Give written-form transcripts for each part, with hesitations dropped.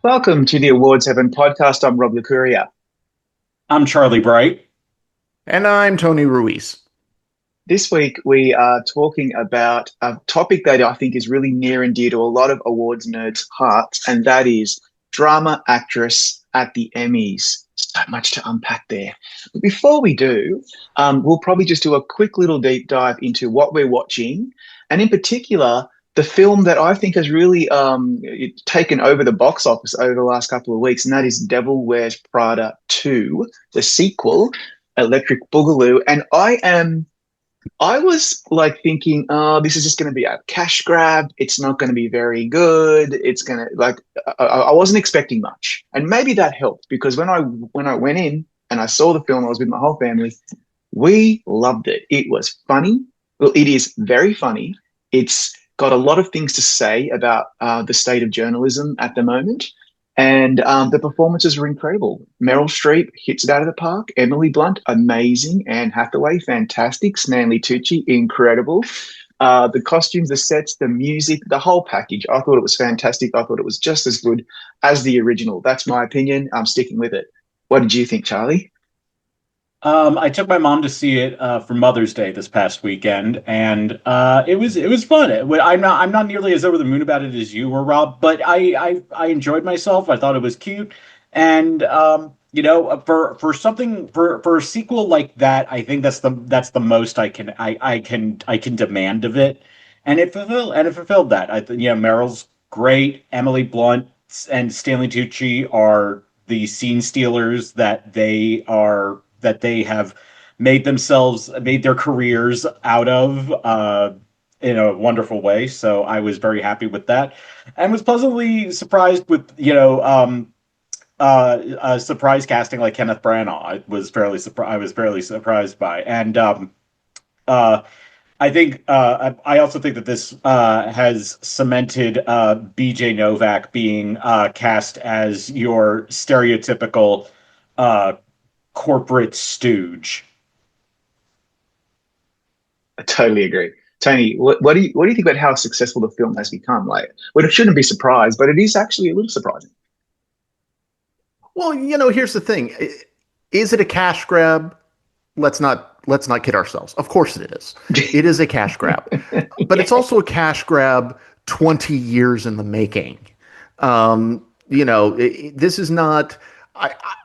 Welcome to the Awards Heaven podcast. I'm Rob LaCuria. I'm Charlie Bright. And I'm Tony Ruiz. This week we are talking about a topic that I think is really near and dear to a lot of awards nerds' hearts, and that is drama actress at the Emmys. So much to unpack there. But before we do, we'll probably just do a quick little deep dive into what we're watching, and in particular, the film that I think has really taken over the box office over the last couple of weeks, and that is Devil Wears Prada 2, the sequel, Electric Boogaloo. And I was like thinking, oh, this is just going to be a cash grab. It's not going to be very good. It's going to I wasn't expecting much, and maybe that helped because when I went in and I saw the film, I was with my whole family. We loved it. It was funny. Well, it is very funny. It's got a lot of things to say about the state of journalism at the moment. And the performances were incredible. Meryl Streep hits it out of the park. Emily Blunt, amazing. Anne Hathaway, fantastic. Stanley Tucci, incredible. The costumes, the sets, the music, the whole package. I thought it was fantastic. I thought it was just as good as the original. That's my opinion. I'm sticking with it. What did you think, Charlie? I took my mom to see it for Mother's Day this past weekend, and it was fun. I'm not nearly as over the moon about it as you were, Rob, but I enjoyed myself. I thought it was cute, and for something for a sequel like that, I think that's the most I can demand of it, and it fulfilled that. Meryl's great. Emily Blunt and Stanley Tucci are the scene stealers that they have made their careers out of in a wonderful way. So I was very happy with that, and was pleasantly surprised with surprise casting like Kenneth Branagh. I was fairly surprised by, and uh, I also think that this has cemented BJ Novak being cast as your stereotypical uh, corporate stooge. I totally agree. Tony, what do you think about how successful the film has become? Like, well, it shouldn't be surprised, but it is actually a little surprising. Well, here's the thing. Is it a cash grab? Let's not kid ourselves. Of course it is. It is a cash grab. But Yeah, it's also a cash grab 20 years in the making. This is not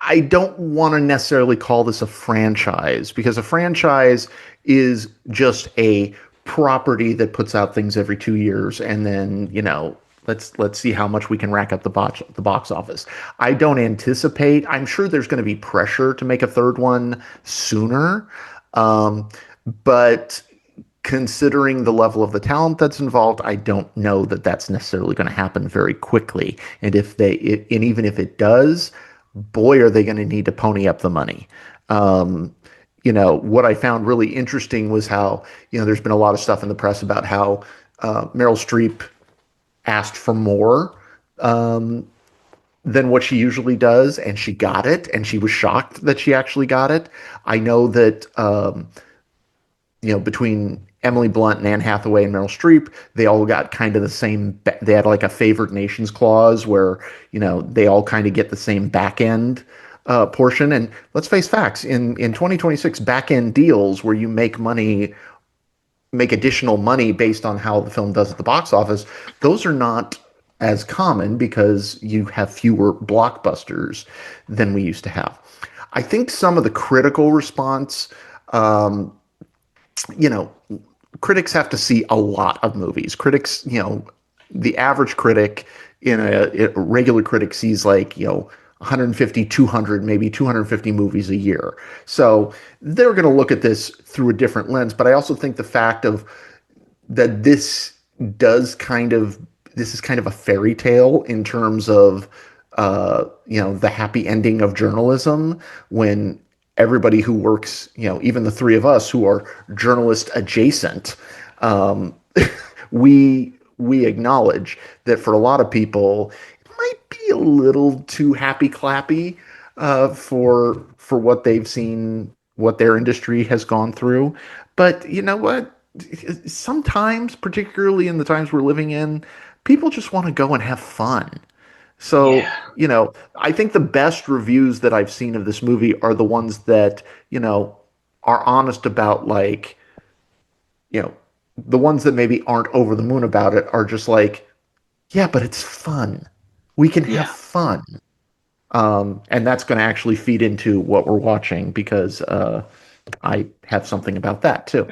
I don't want to necessarily call this a franchise because a franchise is just a property that puts out things every 2 years and then, let's see how much we can rack up the box office. I don't anticipate. I'm sure there's going to be pressure to make a third one sooner. Um, but considering the level of the talent that's involved, I don't know that that's necessarily going to happen very quickly. And even if it does, boy, are they going to need to pony up the money. Um, what I found really interesting was how, there's been a lot of stuff in the press about how Meryl Streep asked for more um, than what she usually does, and she got it, and she was shocked that she actually got it. I know that between Emily Blunt and Anne Hathaway and Meryl Streep, they all got kind of the same. They had like a favored nations clause where they all kind of get the same back end portion. And let's face facts: in 2026, back end deals where you make additional money based on how the film does at the box office, those are not as common because you have fewer blockbusters than we used to have. I think some of the critical response, um, you know, critics have to see a lot of movies. Critics, the average critic a regular critic sees like, 150, 200, maybe 250 movies a year. So they're going to look at this through a different lens. But I also think the fact of that does kind of this is kind of a fairy tale in terms of the happy ending of journalism when everybody who works, even the three of us who are journalist adjacent, um, we acknowledge that for a lot of people it might be a little too happy clappy for what they've seen, what their industry has gone through. But you know what? Sometimes, particularly in the times we're living in, people just want to go and have fun. So, Yeah. I think the best reviews that I've seen of this movie are the ones that, are honest about like, you know, the ones that maybe aren't over the moon about it are just like, yeah, but it's fun. We can have Yeah. fun. And that's going to actually feed into what we're watching because I have something about that too.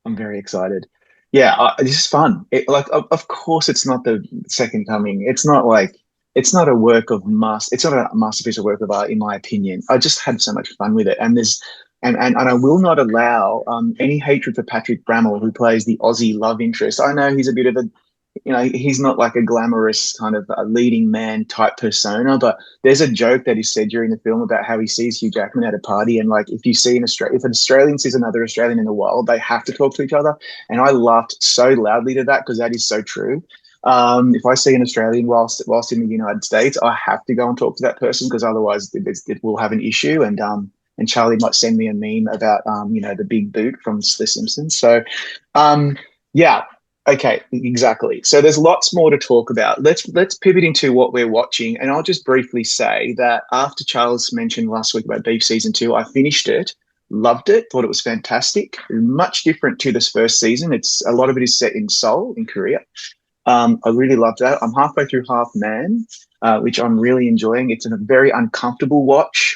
I'm very excited. Yeah, this is fun. Of course, it's not the second coming. It's not like it's not a work of mass. It's not a masterpiece of work of art, in my opinion. I just had so much fun with it, and and I will not allow any hatred for Patrick Brammall, who plays the Aussie love interest. I know he's a bit of a he's not like a glamorous kind of a leading man type persona, but there's a joke that is said during the film about how he sees Hugh Jackman at a party, and like if you see if an Australian sees another Australian in the wild, they have to talk to each other. And I laughed so loudly to that because that is so true. If I see an Australian whilst in the United States, I have to go and talk to that person because otherwise it will have an issue. And Charlie might send me a meme about the big boot from The Simpsons. So yeah, okay, exactly. So there's lots more to talk about. Let's pivot into what we're watching, and I'll just briefly say that after Charles mentioned last week about Beef season 2, I finished it, loved it, thought it was fantastic. Much different to this first season. It's a lot of it is set in Seoul, in Korea. I really loved that. I'm halfway through Half Man, which I'm really enjoying. It's a very uncomfortable watch,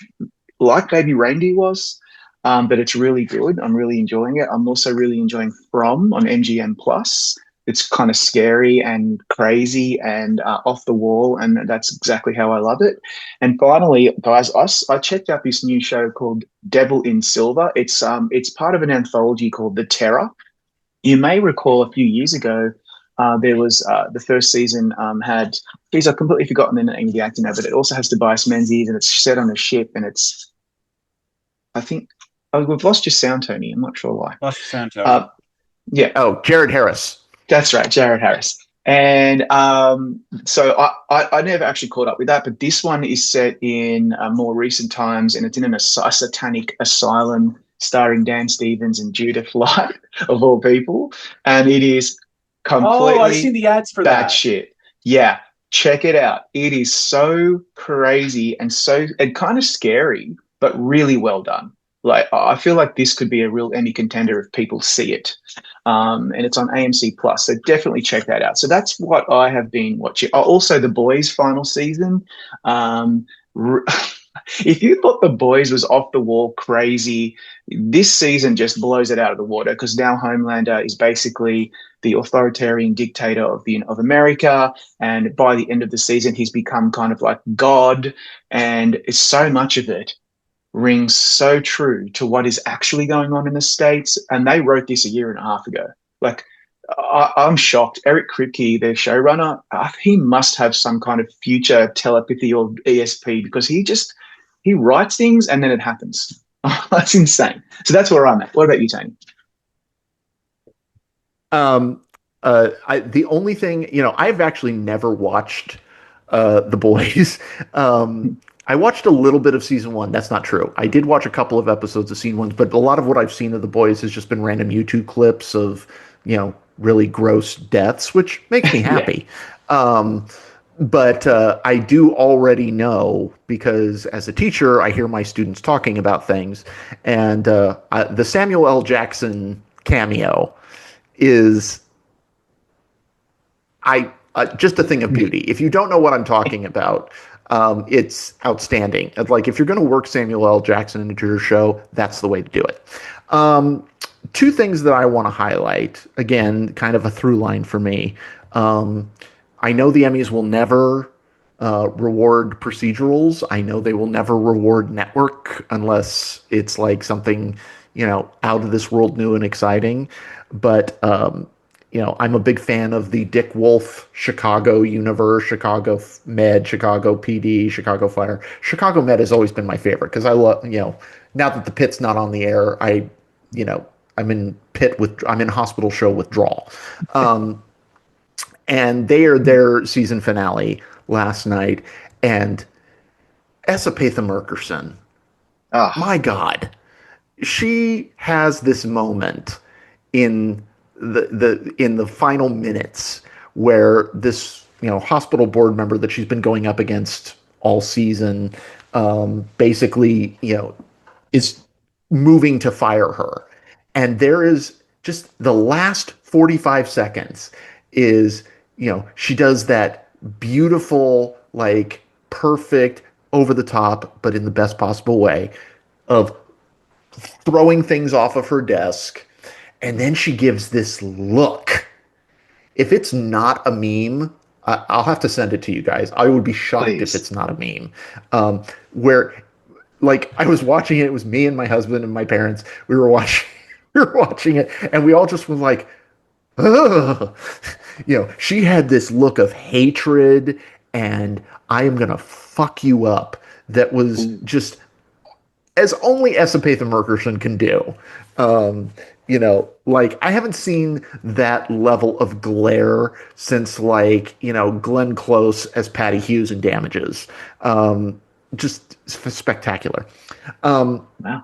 like Baby Reindeer was. But it's really good. I'm really enjoying it. I'm also really enjoying From on MGM Plus. It's kind of scary and crazy and off the wall, and that's exactly how I love it. And finally, guys, I checked out this new show called Devil in Silver. It's part of an anthology called The Terror. You may recall a few years ago, there was the first season had, geez, I've completely forgotten the name of the actor now, but it also has Tobias Menzies, and it's set on a ship, and it's, I think, oh, we've lost your sound, Tony. I'm not sure why. Lost San Uh, Antonio. yeah, Oh, Jared Harris. that's right, Jared Harris. And so I never actually caught up with that, but this one is set in more recent times, and it's in a satanic asylum starring Dan Stevens and Judith Light, of all people. And it is Oh, I've seen completely the ads for bad that. shit. Yeah, check it out. It is so crazy and kind of scary, but really well done. Like I feel like this could be a real Emmy contender if people see it. And it's on AMC Plus, so definitely check that out. So that's what I have been watching. Oh, also, The Boys final season. Um, if you thought The Boys was off the wall crazy, this season just blows it out of the water because now Homelander is basically the authoritarian dictator of America, and by the end of the season, he's become kind of like God, and it's so much of it rings so true to what is actually going on in the States. And they wrote this a year and a half ago. Like, I'm shocked. Eric Kripke, their showrunner, he must have some kind of future telepathy or ESP because he writes things and then it happens. That's insane. So that's where I'm at. What about you, Tony? Um, the only thing, I've actually never watched The Boys. I watched a little bit of season one. That's not true. I did watch a couple of episodes of season one, but a lot of what I've seen of The Boys has just been random YouTube clips of, really gross deaths, which makes me Yeah. happy. Um, but I do already know because as a teacher, I hear my students talking about things, and the Samuel L. Jackson cameo is just a thing of beauty. If you don't know what I'm talking about, it's outstanding. Like if you're going to work Samuel L. Jackson into your show, that's the way to do it. Two things that I want to highlight. Again, kind of a through line for me. I know the Emmys will never reward procedurals. I know they will never reward network unless it's like something, out of this world new and exciting. But I'm a big fan of the Dick Wolf Chicago universe, Chicago Med, Chicago PD, Chicago Fire. Chicago Med has always been my favorite because I love, now that the pit's not on the air, you know, I'm in hospital show withdrawal. And they are their season finale last night. And Esapatha Murkerson, Ah, my God, she has this moment in in the final minutes where this hospital board member that she's been going up against all season, basically, is moving to fire her. And there is just the last 45 seconds is, she does that beautiful, like perfect, over the top, but in the best possible way of throwing things off of her desk. And then she gives this look. If it's not a meme, I'll have to send it to you guys. I would be shocked if Please. it's not a meme. Where, like, I was watching it. It was me and my husband and my parents. We were watching. We were watching it, and we all just was like, "Ugh." She had this look of hatred and I am gonna fuck you up. That was Ooh, just as only Esapatha Merkerson can do. Like I haven't seen that level of glare since like, Glenn Close as Patty Hughes in Damages. Just spectacular. Um, wow.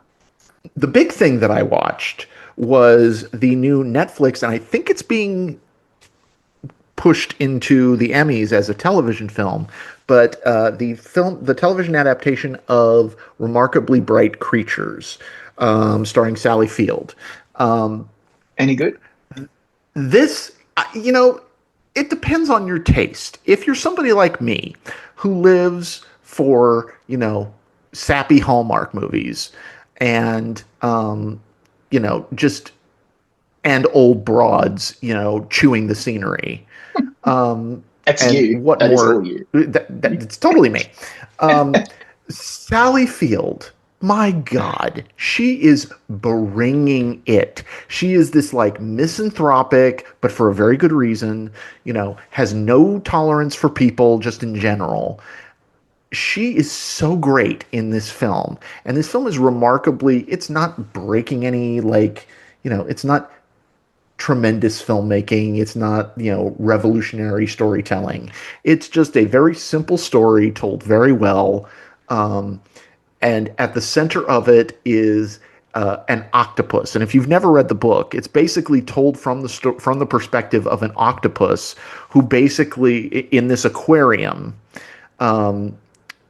the big thing that I watched was the new Netflix, and I think it's being pushed into the Emmys as a television film, but the television adaptation of Remarkably Bright Creatures, starring Sally Field. Um, Any good? this, it depends on your taste. If you're somebody like me who lives for, sappy Hallmark movies and, just and old broads, chewing the scenery. Um, That's and you. what That is all more? you. It's totally me. Um, Sally Field, my God, she is bringing it. She is this like misanthropic, but for a very good reason, has no tolerance for people just in general. She is so great in this film. And this film is remarkably, it's not breaking any, like, it's not tremendous filmmaking. It's not, revolutionary storytelling. It's just a very simple story told very well. Um, and at the center of it is an octopus. And if you've never read the book, it's basically told from from the perspective of an octopus who basically in this aquarium, um,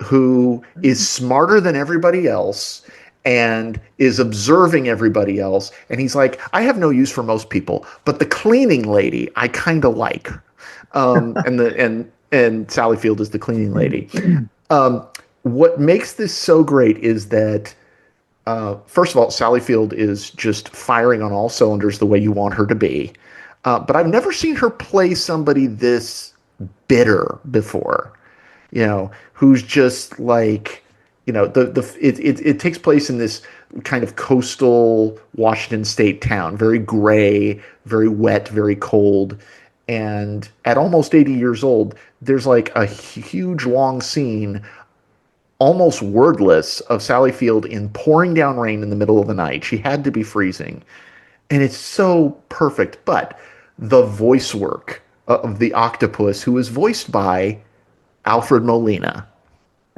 who is smarter than everybody else and is observing everybody else. And he's like, I have no use for most people, but the cleaning lady I kind of like. And Sally Field is the cleaning lady. Um, what makes this so great is that first of all, Sally Field is just firing on all cylinders the way you want her to be. But I've never seen her play somebody this bitter before, who's just like, it takes place in this kind of coastal Washington State town, very gray, very wet, very cold. And at almost 80 years old, there's like a huge long scene, almost wordless, of Sally Field in pouring down rain in the middle of the night. She had to be freezing. And it's so perfect. But the voice work of the octopus, who is voiced by Alfred Molina,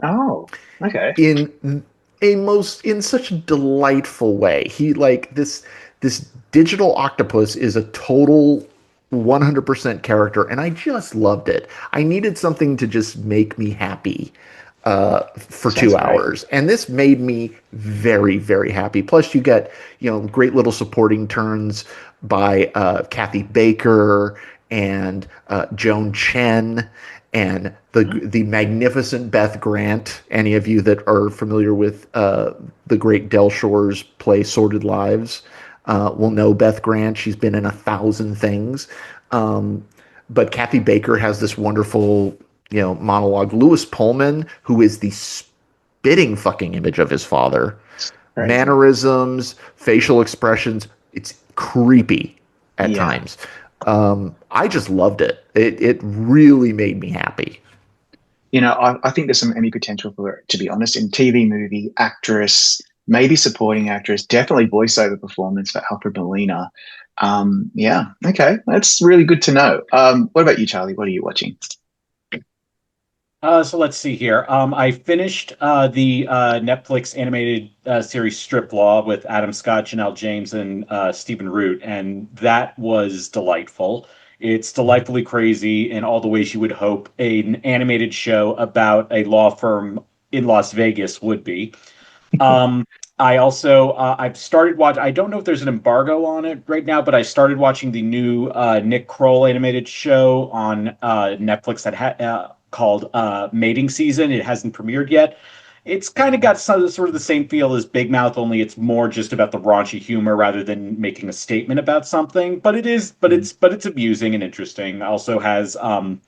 Oh, okay. in in such a delightful way. He like this digital octopus is a total 100% character, and I just loved it. I needed something to just make me happy for Sounds two great. hours, and this made me very, very happy. Plus, you get great little supporting turns by Kathy Baker and Joan Chen and the magnificent Beth Grant. Any of you that are familiar with the great Del Shore's play Sordid Lives will know Beth Grant. She's been in 1,000 things. But Kathy Baker has this wonderful, monologue. Lewis Pullman, who is the spitting fucking image of his father, Crazy. mannerisms, facial expressions. It's creepy at Yeah. times. I just loved it. It really made me happy. I think there's some Emmy potential for it, to be honest, in TV, movie, actress, maybe supporting actress, definitely voiceover performance for Alfred Molina. Yeah, okay, that's really good to know. What about you, Charlie? What are you watching? So let's see here. I finished the Netflix animated series Strip Law with Adam Scott, Janelle James, and Stephen Root, and that was delightful. It's delightfully crazy in all the ways you would hope an animated show about a law firm in Las Vegas would be. Um, I also I've started watch. I don't know if there's an embargo on it right now, but I started watching the new Nick Kroll animated show on Netflix called Mating Season. It hasn't premiered yet. It's kind of got sort of the same feel as Big Mouth, only it's more just about the raunchy humor rather than making a statement about something. But it's amusing and interesting. It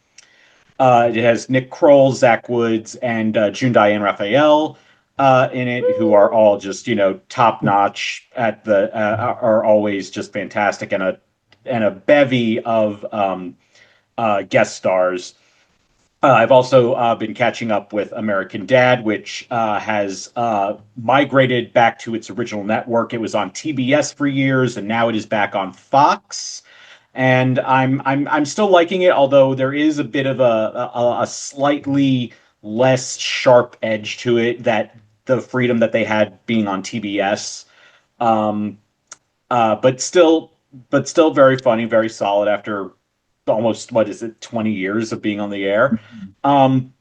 has Nick Kroll, Zach Woods, and June Diane Raphael in it, who are all just top notch are always just fantastic, and a bevy of guest stars. I've also been catching up with American Dad, which has migrated back to its original network. It was on TBS for years, and now it is back on Fox. And I'm still liking it, although there is a bit of a slightly less sharp edge to it that the freedom that they had being on TBS. Um, but still very funny, very solid after almost, what is it, 20 years of being on the air. Um,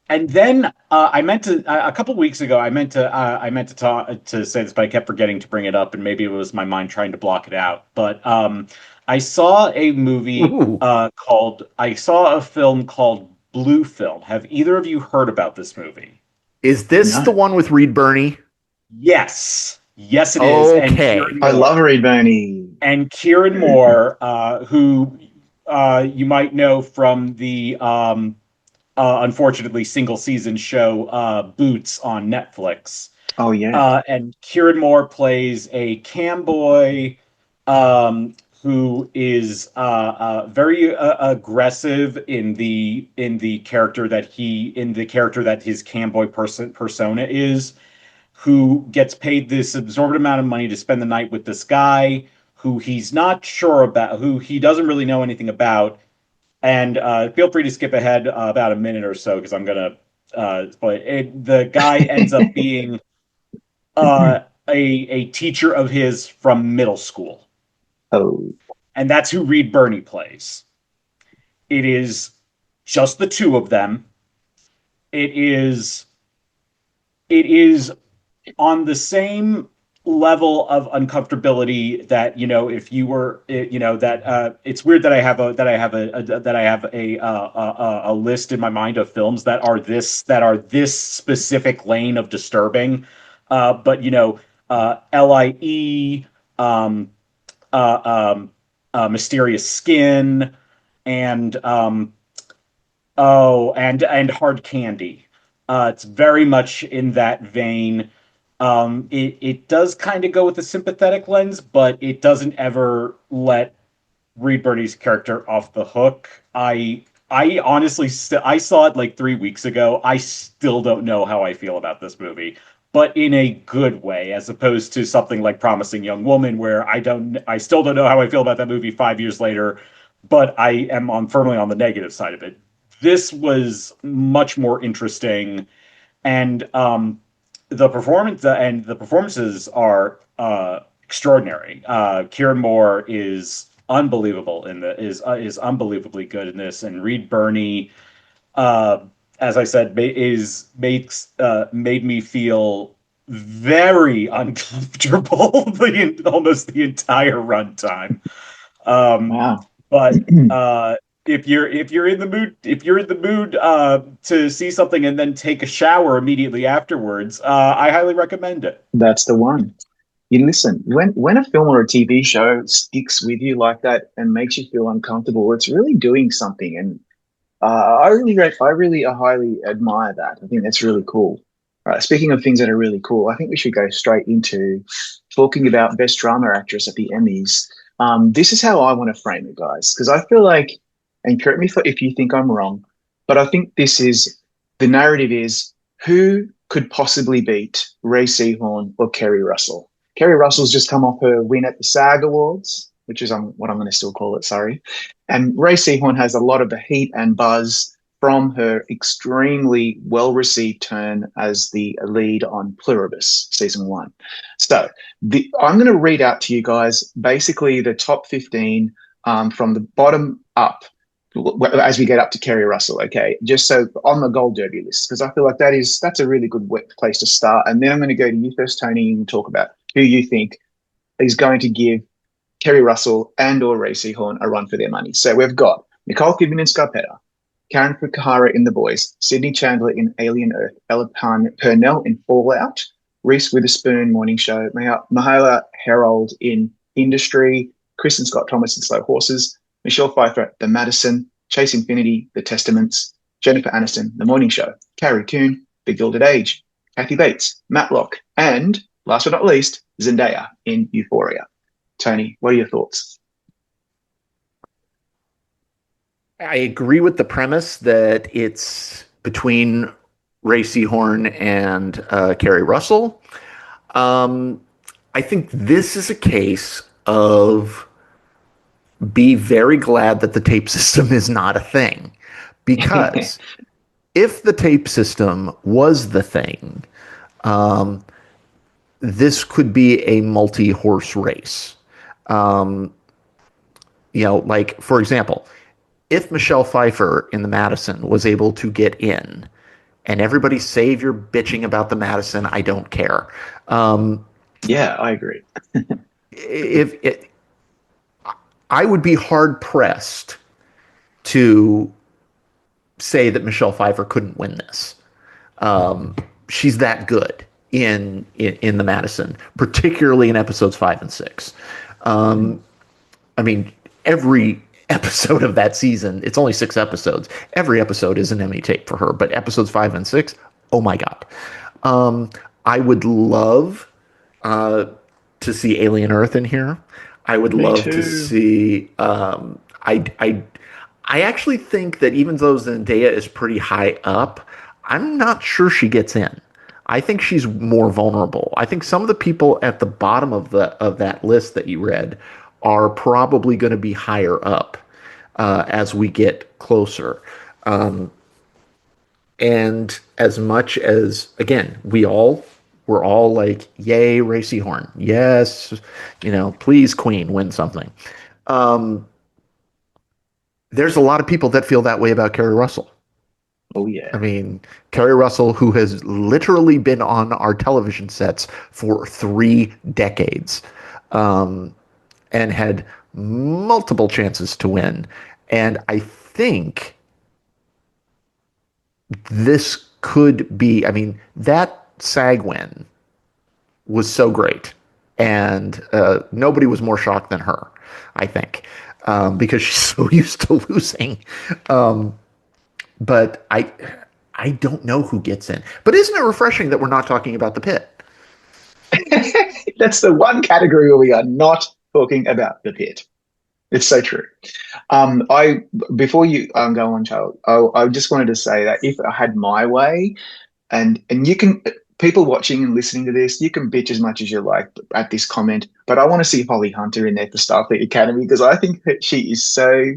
and then I meant to a couple weeks ago. I meant to talk to say this, but I kept forgetting to bring it up, and maybe it was my mind trying to block it out. But I saw a movie Ooh. I saw a film called Blue Film. Have either of you heard about this movie? Is this the No. one with Reed Birney? Yes, yes, it is. Okay. I love Reed Bernie. Kieran Moore, who you might know from the unfortunately single season show Boots on Netflix. Oh yeah. And Kieran Moore plays a camboy who is very aggressive in the character that his camboy persona is, who gets paid this absorbent amount of money to spend the night with this guy who he's not sure about, who he doesn't really know anything about. And feel free to skip ahead about a minute or so because I'm gonna spoil it. The guy ends up being a teacher of his from middle school, Oh. and that's who Reed Birney plays. It is just the two of them. It is it is on the same level of uncomfortability that if you were that it's weird that I have a list in my mind of films that are this specific lane of disturbing, but LIE, um Mysterious Skin, and Hard Candy. It's very much in that vein. It does kind of go with a sympathetic lens, but it doesn't ever let Reed Birney's character off the hook. I honestly I saw it like 3 weeks ago. I still don't know how I feel about this movie, but in a good way, as opposed to something like Promising Young Woman, where I still don't know how I feel about that movie 5 years later, but I am firmly on the negative side of it. This was much more interesting, and the performances are extraordinary. Kieran Moore is unbelievable is unbelievably good in this, and Reed Birney, uh, as I said, made me feel very uncomfortable almost the entire runtime. Um, Wow. but if you're in the mood to see something and then take a shower immediately afterwards, I highly recommend it. That's the one. You listen, when a film or a TV show sticks with you like that and makes you feel uncomfortable, it's really doing something. And I really highly admire that. I think that's really cool. All right, speaking of things that are really cool, I think we should go straight into talking about Best Drama Actress at the Emmys. This is how I want to frame it, guys, because I feel like, and correct me if you think I'm wrong, but I think the narrative is who could possibly beat Rhea Seehorn or Keri Russell? Keri Russell's just come off her win at the SAG Awards, which is what I'm going to still call it, sorry. And Rhea Seehorn has a lot of the heat and buzz from her extremely well-received turn as the lead on Pluribus season 1. So I'm going to read out to you guys basically the top 15 from the bottom up as we get up to Keri Russell, okay? Just so on the Gold Derby list, because I feel like that's a really good place to start. And then I'm going to go to you first, Tony, and talk about who you think is going to give Keri Russell and or Rhea Seehorn a run for their money. So we've got Nicole Kidman in Scarpetta, Karen Fukuhara in The Boys, Sydney Chandler in Alien Earth, Ella Purnell in Fallout, Reese Witherspoon Morning Show, Mahala Herold in Industry, Kristen Scott Thomas in Slow Horses, Michelle Pfeiffer, The Madison, Chase Infinity, The Testaments, Jennifer Aniston, The Morning Show, Carrie Coon, The Gilded Age, Kathy Bates, Matlock, and last but not least, Zendaya in Euphoria. Tony, what are your thoughts? I agree with the premise that it's between Rhea Seehorn and Keri Russell. I think this is a case of be very glad that the tape system is not a thing. Because if the tape system was the thing, this could be a multi-horse race. Like, for example, if Michelle Pfeiffer in the Madison was able to get in, and everybody save your bitching about the Madison, I don't care. Yeah, I agree. I would be hard pressed to say that Michelle Pfeiffer couldn't win this. She's that good in the Madison, particularly in episodes 5 and 6. I mean, every episode of that season, it's only 6 episodes. Every episode is an Emmy tape for her, but episodes 5 and 6, oh my God. I would love to see Alien Earth in here. I would love to see. I actually think that even though Zendaya is pretty high up, I'm not sure she gets in. I think she's more vulnerable. I think some of the people at the bottom of that list that you read are probably going to be higher up as we get closer. And as much as, again, we're all like, yay, Rhea Seehorn. Yes, please, Queen, win something. There's a lot of people that feel that way about Keri Russell. Oh, yeah. I mean, Keri Russell, who has literally been on our television sets for 3 decades and had multiple chances to win. And I think this could be, I mean, that SAG win was so great. And nobody was more shocked than her, I think, because she's so used to losing. But I don't know who gets in. But isn't it refreshing that we're not talking about the pit? That's the one category where we are not talking about the pit. It's so true. Before you go on, Charles, I just wanted to say that if I had my way, and you can, people watching and listening to this, you can bitch as much as you like at this comment, but I want to see Holly Hunter in there for Starfleet Academy because I think that she is so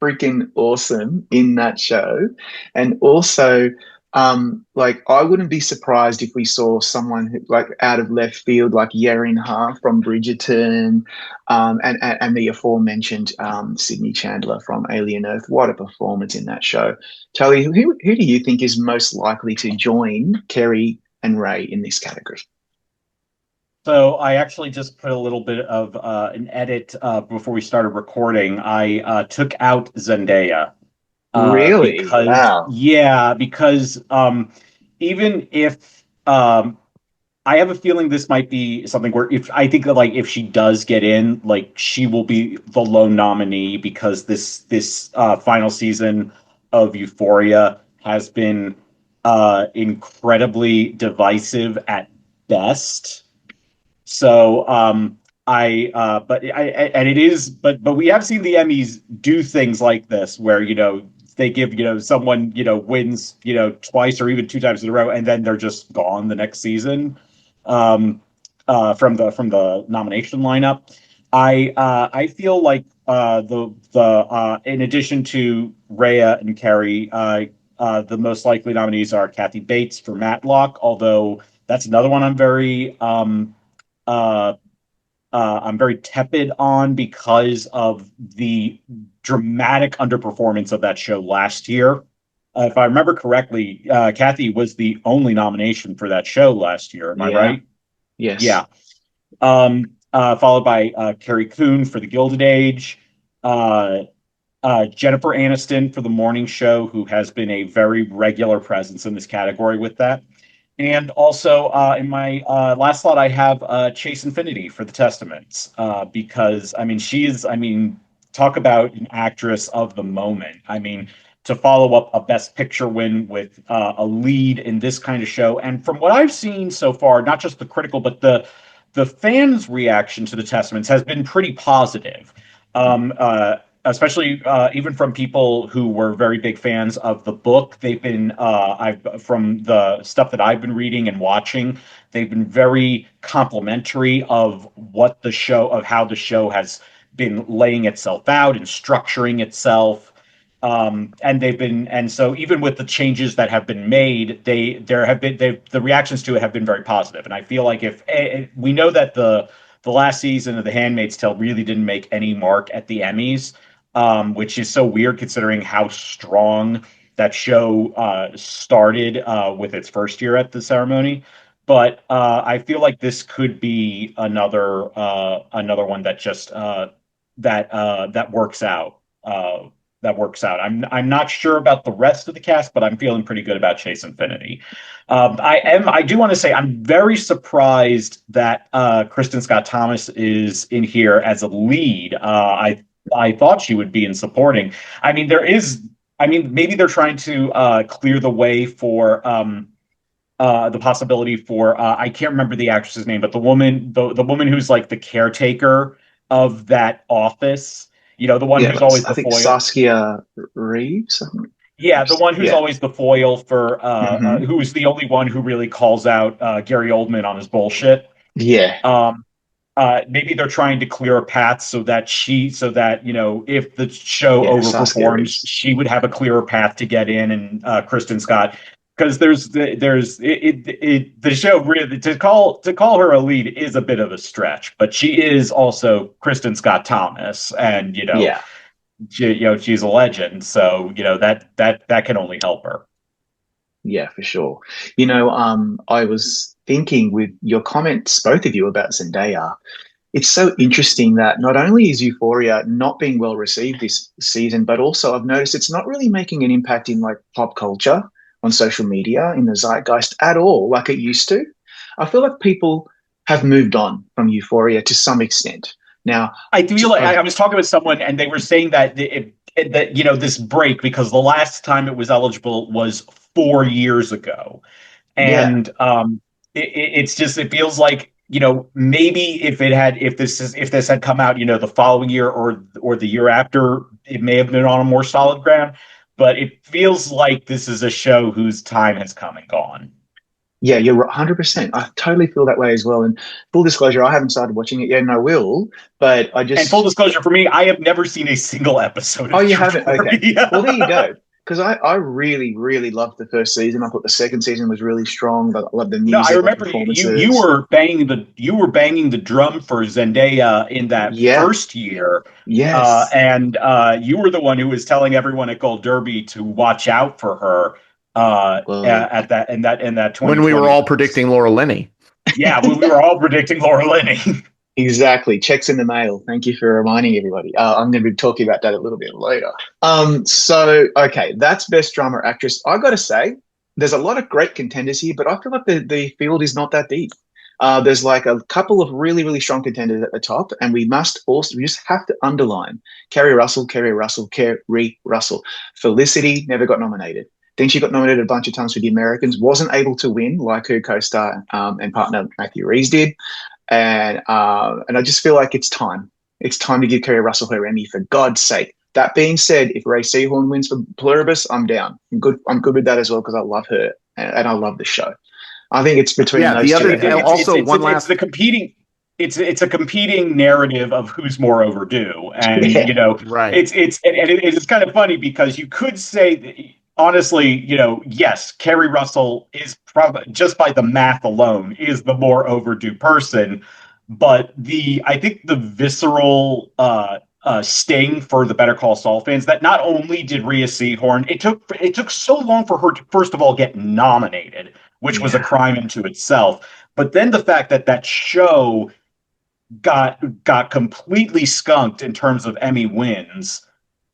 freaking awesome in that show. And also, I wouldn't be surprised if we saw someone who, like, out of left field, like Yerin Ha from Bridgerton, and the aforementioned Sydney Chandler from Alien Earth. What a performance in that show. Charlie, who do you think is most likely to join Keri and Rhea in this category? So I actually just put a little bit of an edit before we started recording. I took out Zendaya. Really? Wow. Yeah, because even if I have a feeling this might be something where if she does get in, like she will be the lone nominee because this final season of Euphoria has been incredibly divisive at best. So but we have seen the Emmys do things like this where they give someone wins twice or even 2 times in a row and then they're just gone the next season from the nomination lineup. I feel like the in addition to Rhea and Keri, the most likely nominees are Kathy Bates for Matlock, although that's another one I'm very I'm very tepid on because of the dramatic underperformance of that show last year. If I remember correctly, Kathy was the only nomination for that show last year. Am I Yeah. right? Yes. Yeah. Followed by Carrie Coon for The Gilded Age, uh, Jennifer Aniston for The Morning Show, who has been a very regular presence in this category with that. And also in my last slot, I have Chase Infinity for The Testaments because I mean, talk about an actress of the moment. I mean, to follow up a Best Picture win with a lead in this kind of show, and from what I've seen so far, not just the critical but the fans' reaction to The Testaments has been pretty positive. Especially even from people who were very big fans of the book. They've been, I've from the stuff that I've been reading and watching, they've been very complimentary of how the show has been laying itself out and structuring itself. And so even with the changes that have been made, the reactions to it have been very positive. And I feel like if we know that the last season of The Handmaid's Tale really didn't make any mark at the Emmys, which is so weird considering how strong that show started with its first year at the ceremony. But I feel like this could be another one that just that works out. That works out. I'm not sure about the rest of the cast, but I'm feeling pretty good about Chase Infinity. I do want to say I'm very surprised that Kristen Scott Thomas is in here as a lead. I thought she would be in supporting. I mean, maybe they're trying to clear the way for the possibility for I can't remember the actress's name, but the woman who's like the caretaker of that office. You know, the one Yeah, who's always I the think foil. Saskia Reeves. Yeah, the one who's Yeah. always the foil for Hmm. who's the only one who really calls out Gary Oldman on his bullshit. Yeah. Um, Maybe they're trying to clear a path so that if the show Yeah. Saskia overperforms, Reeves. she would have a clearer path to get in, and Kristen Scott, because the show really to call her a lead is a bit of a stretch, but she is also Kristen Scott Thomas, and Yeah. she's a legend, so that can only help her. Yeah, for sure. I was thinking with your comments, both of you, about Zendaya. It's so interesting that not only is Euphoria not being well received this season, but also I've noticed it's not really making an impact in like pop culture on social media, in the zeitgeist at all, like it used to. I feel like people have moved on from Euphoria to some extent. Now, I feel like I've, I was talking with someone, and they were saying that this break, because the last time it was eligible was 4 years ago, yeah, and it feels like maybe if this had come out the following year or the year after, it may have been on a more solid ground, but it feels like this is a show whose time has come and gone. yeah, you're 100%. I totally feel that way as well. And full disclosure, I haven't started watching it yet, and I will. But I And full just disclosure for me, I have never seen a single episode Oh, of you haven't? Okay. Well, there you Euphoria. go. Because I really, really loved the first season. I thought the second season was really strong. I loved the No, I music, the remember you performances. were banging the drum for Zendaya in that Yeah. first year, Yes. and you were the one who was telling everyone at Gold Derby to watch out for her Well, at that When we were 2020 all race. predicting Laura Linney. Yeah, we were all predicting Laura Linney. exactly. Checks in the mail. Thank you for reminding everybody. I'm going to be talking about that a little bit later. Okay, that's Best Drama Actress. I got to say, there's a lot of great contenders here, but I feel like the field is not that deep. There's like a couple of really, really strong contenders at the top, and we just have to underline Keri Russell, Keri Russell. Felicity never got nominated. Then she got nominated a bunch of times for The Americans, wasn't able to win like her co-star and partner Matthew Rhys did. And I just feel like it's time. It's time to give Keri Russell her Emmy for God's sake. That being said, if Rhea Seehorn wins for Pluribus, I'm down. I'm good with that as well because I love her and I love the show. I think it's between Yeah, those the two other at the moment. also one It's last the competing. It's a competing narrative of who's more overdue, and Yeah, right. it's kind of funny because you could say that, honestly, yes, Kerry Russell is probably, just by the math alone, is the more overdue person, But I think the visceral sting for the Better Call Saul fans that not only did Rhea Seehorn, it took so long for her to first of all get nominated, which was a Yeah, crime into itself. But then the fact that that show got completely skunked in terms of Emmy wins,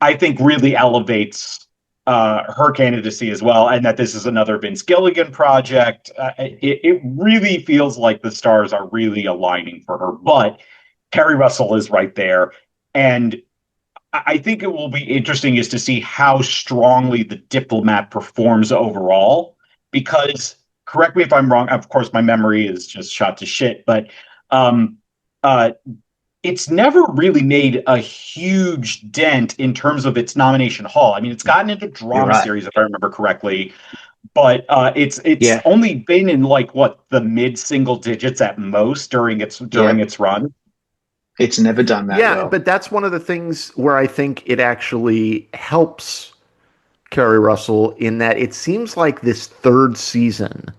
I think really elevates her candidacy as well, and that this is another Vince Gilligan project. It really feels like the stars are really aligning for her. But Keri Russell is right there, and I think it will be interesting is to see how strongly the diplomat performs overall. Because correct me if I'm wrong. Of course, my memory is just shot to shit, but um, uh, it's never really made a huge dent in terms of its nomination haul. I mean, it's gotten into you're drama right. series, if I remember correctly, but it's Yeah, only been in like what the mid single digits at most yeah. during its run. It's never done that Yeah, well. but that's one of the things where I think it actually helps Kerry Russell in that it seems like this third season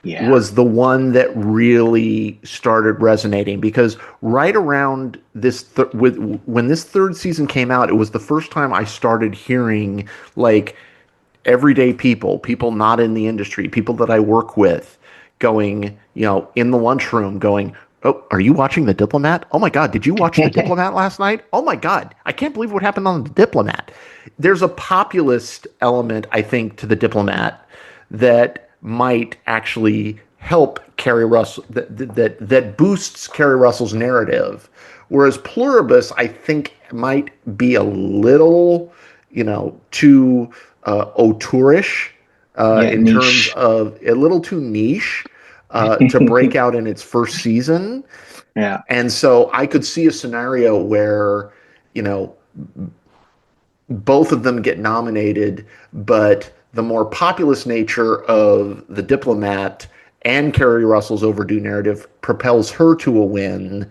Yeah, was the one that really started resonating because right around when this third season came out, it was the first time I started hearing like everyday people not in the industry, people that I work with, going, in the lunchroom, going, "Oh, are you watching The Diplomat? Oh my God, did you watch The Diplomat last night? Oh my God, I can't believe what happened on The Diplomat." There's a populist element, I think, to The Diplomat that might actually help Keri Russell, that boosts Keri Russell's narrative. Whereas Pluribus, I think, might be a little, too auteurish yeah. in terms Niche. of a little too niche to break out in its first season. Yeah, And so I could see a scenario where, you know, both of them get nominated, but the more populist nature of The Diplomat and Kerry Russell's overdue narrative propels her to a win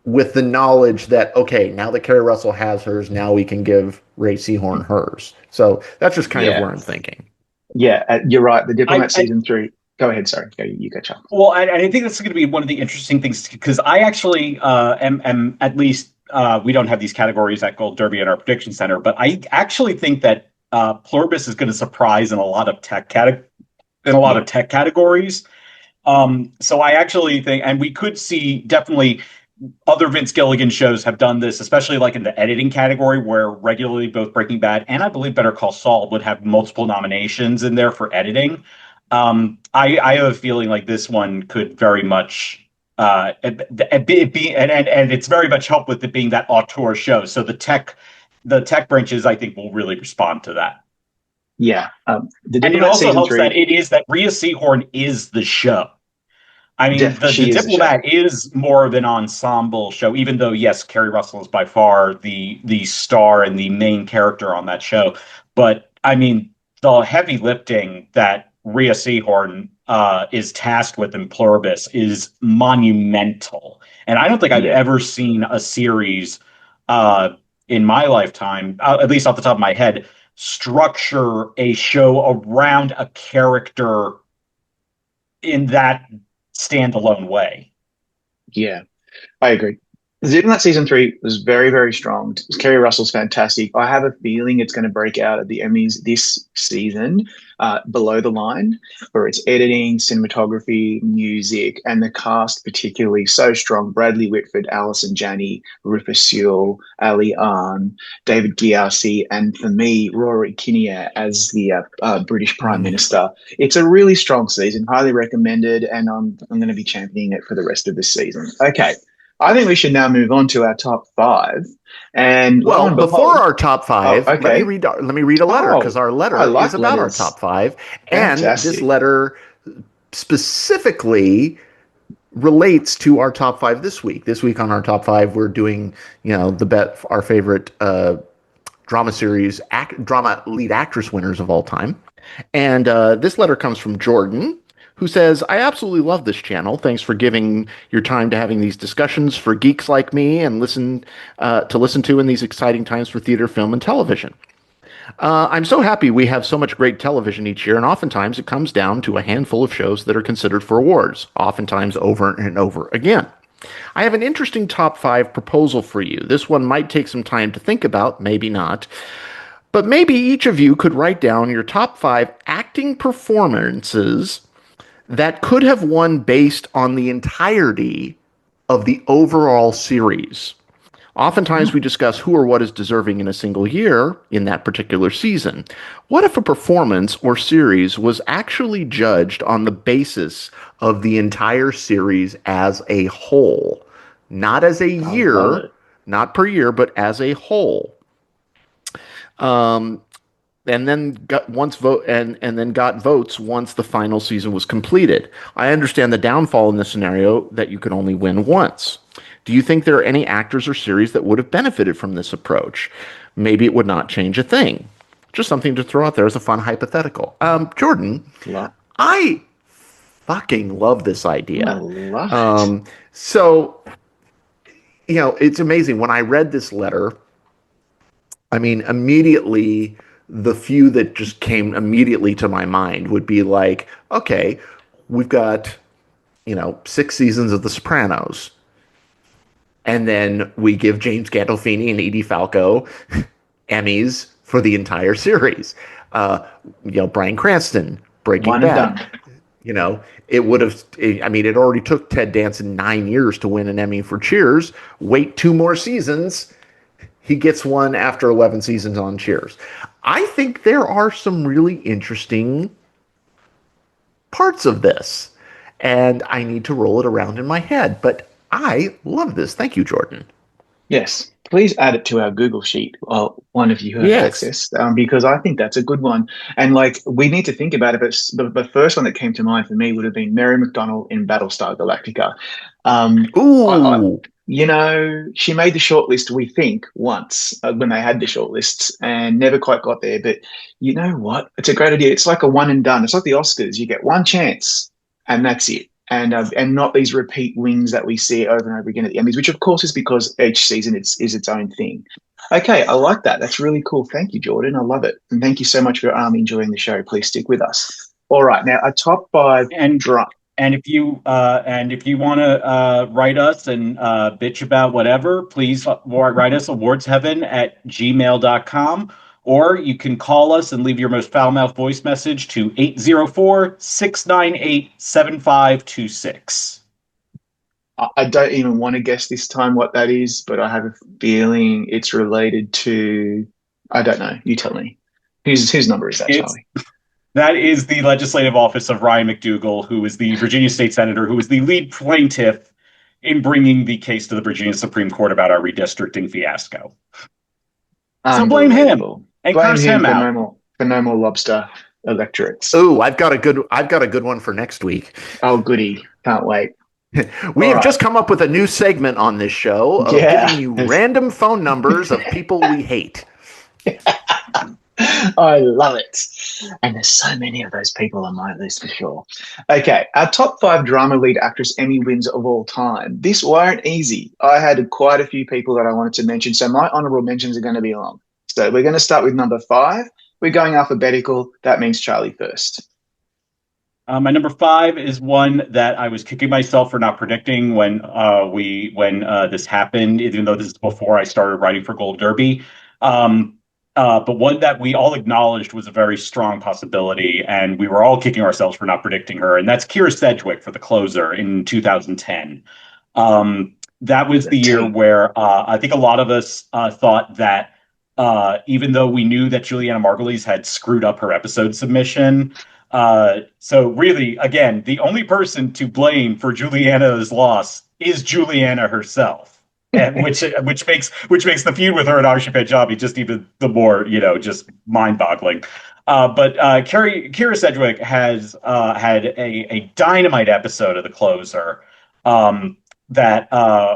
with the knowledge that, okay, now that Kerry Russell has hers, now we can give Rhea Seehorn hers. So that's just kind of yeah, where I'm thinking. yeah. You're right. The Diplomat I season three. Go ahead. Sorry. Go. You catch up. Well, I think that's going to be one of the interesting things because I actually am at least we don't have these categories at Gold Derby at our prediction center, but I actually think that Pluribus is going to surprise in a lot of Yeah, tech categories. So I actually think, and we could see definitely other Vince Gilligan shows have done this, especially like in the editing category, where regularly both Breaking Bad and I believe Better Call Saul would have multiple nominations in there for editing. I have a feeling like this one could very much and it's very much helped with it being that auteur show. So the tech branches I think will really respond to that. yeah. The And it Diplomat also season helps that three. it is that Rhea Seehorn is the show. I mean, the She is the show. Diplomat is more of an ensemble show, even though yes, Kerry Russell is by far the star and the main character on that show. But I mean, the heavy lifting that Rhea Seehorn is tasked with in Pluribus is monumental, and I don't think I've Yeah, ever seen a series uh, in my lifetime, at least off the top of my head, structure a show around a character in that standalone way. yeah. I agree. Zip in that season three was very, very strong. Kerry Russell's fantastic. I have a feeling it's going to break out at the Emmys this season, below the line, for its editing, cinematography, music, and the cast particularly so strong. Bradley Whitford, Alison Janney, Rufus Sewell, Ali Ahn, David Gyasi, and for me, Rory Kinnear as the British Prime Minister. It's a really strong season, highly recommended, and I'm going to be championing it for the rest of the season. Okay. I think we should now move on to our top five. And lo Well, and before behold, our top oh, five, okay. let me read a letter because Oh, our I letter is like about our letters. top five, and this Fantastic. letter specifically relates to our top five this week. This week on our top five, we're doing our favorite drama lead actress winners of all time. And this letter comes from Jordan, who says, "I absolutely love this channel. Thanks for giving your time to having these discussions for geeks like me and listen to in these exciting times for theater, film, and television. I'm so happy we have so much great television each year, and oftentimes it comes down to a handful of shows that are considered for awards, oftentimes over and over again. I have an interesting top five proposal for you. This one might take some time to think about, maybe not. But maybe each of you could write down your top five acting performances that could have won based on the entirety of the overall series. Oftentimes, we discuss who or what is deserving in a single year in that particular season. What if a performance or series was actually judged on the basis of the entire series as a whole? Not as a I love year, it. not per year, but as a whole. Um, and then got votes once the final season was completed. I understand the downfall in this scenario that you can only win once. Do you think there are any actors or series that would have benefited from this approach? Maybe it would not change a thing. Just something to throw out there as a fun hypothetical. Jordan, Love, I fucking love this I idea. love it. Um, so, it's amazing. When I read this letter, I mean, immediately, the few that just came immediately to my mind would be like, okay, we've got, 6 seasons of The Sopranos. And then we give James Gandolfini and Edie Falco Emmys for the entire series. Uh, Bryan Cranston, Breaking One and Bad. done. It would have, I mean, it already took Ted Danson 9 years to win an Emmy for Cheers. Wait 2 more seasons. He gets one after 11 seasons on Cheers. I think there are some really interesting parts of this, and I need to roll it around in my head. But I love this. Thank you, Jordan. Yes, please add it to our Google sheet. Well, one of you who have Yes. access, because I think that's a good one. And like we need to think about it. But the first one that came to mind for me would have been Mary McDonnell in Battlestar Galactica. I, Ooh. she made the shortlist, we think, once when they had the shortlists and never quite got there. But you know what? It's a great idea. It's like a one and done. It's like the Oscars. You get one chance and that's it. And not these repeat wins that we see over and over again at the Emmys, which of course is because each season is its own thing. Okay, I like that. That's really cool. Thank you, Jordan. I love it. And thank you so much for enjoying the show. Please stick with us. All right, now a top five And drunk. if you want to write us and bitch about whatever, please write us awardsheaven@gmail.com, or you can call us and leave your most foul-mouthed voice message to 804-698-7526. I don't even want to guess this time what that is, but I have a feeling it's related to. I don't know. You tell me. Whose number is that, It's Charlie? That is the legislative office of Ryan McDougall, who is the Virginia state senator, who is the lead plaintiff in bringing the case to the Virginia Supreme Court about our redistricting fiasco. So blame him Unbelievable. and Blame curse him him out. for no more lobster electorates. Ooh, I've got a good one for next week. Oh, goody. Can't wait. We All have right. just come up with a new segment on this show of Yeah. giving you random phone numbers of people we hate. I love it. And there's so many of those people on my list for sure. Okay, our top five drama lead actress Emmy wins of all time. This weren't easy. I had quite a few people that I wanted to mention, so my honorable mentions are going to be long. So we're going to start with number five. We're going alphabetical. That means Charlie first. My number five is one that I was kicking myself for not predicting when this happened, even though this is before I started writing for Gold Derby. But one that we all acknowledged was a very strong possibility, and we were all kicking ourselves for not predicting her, and that's Kira Sedgwick for The Closer in 2010. That was the year where I think a lot of us thought that even though we knew that Juliana Margulies had screwed up her episode submission, so really, again, the only person to blame for Juliana's loss is Juliana herself, and which makes the feud with her and Arsha Panjabi just even the more just mind-boggling. But Kira Sedgwick has had a dynamite episode of The Closer that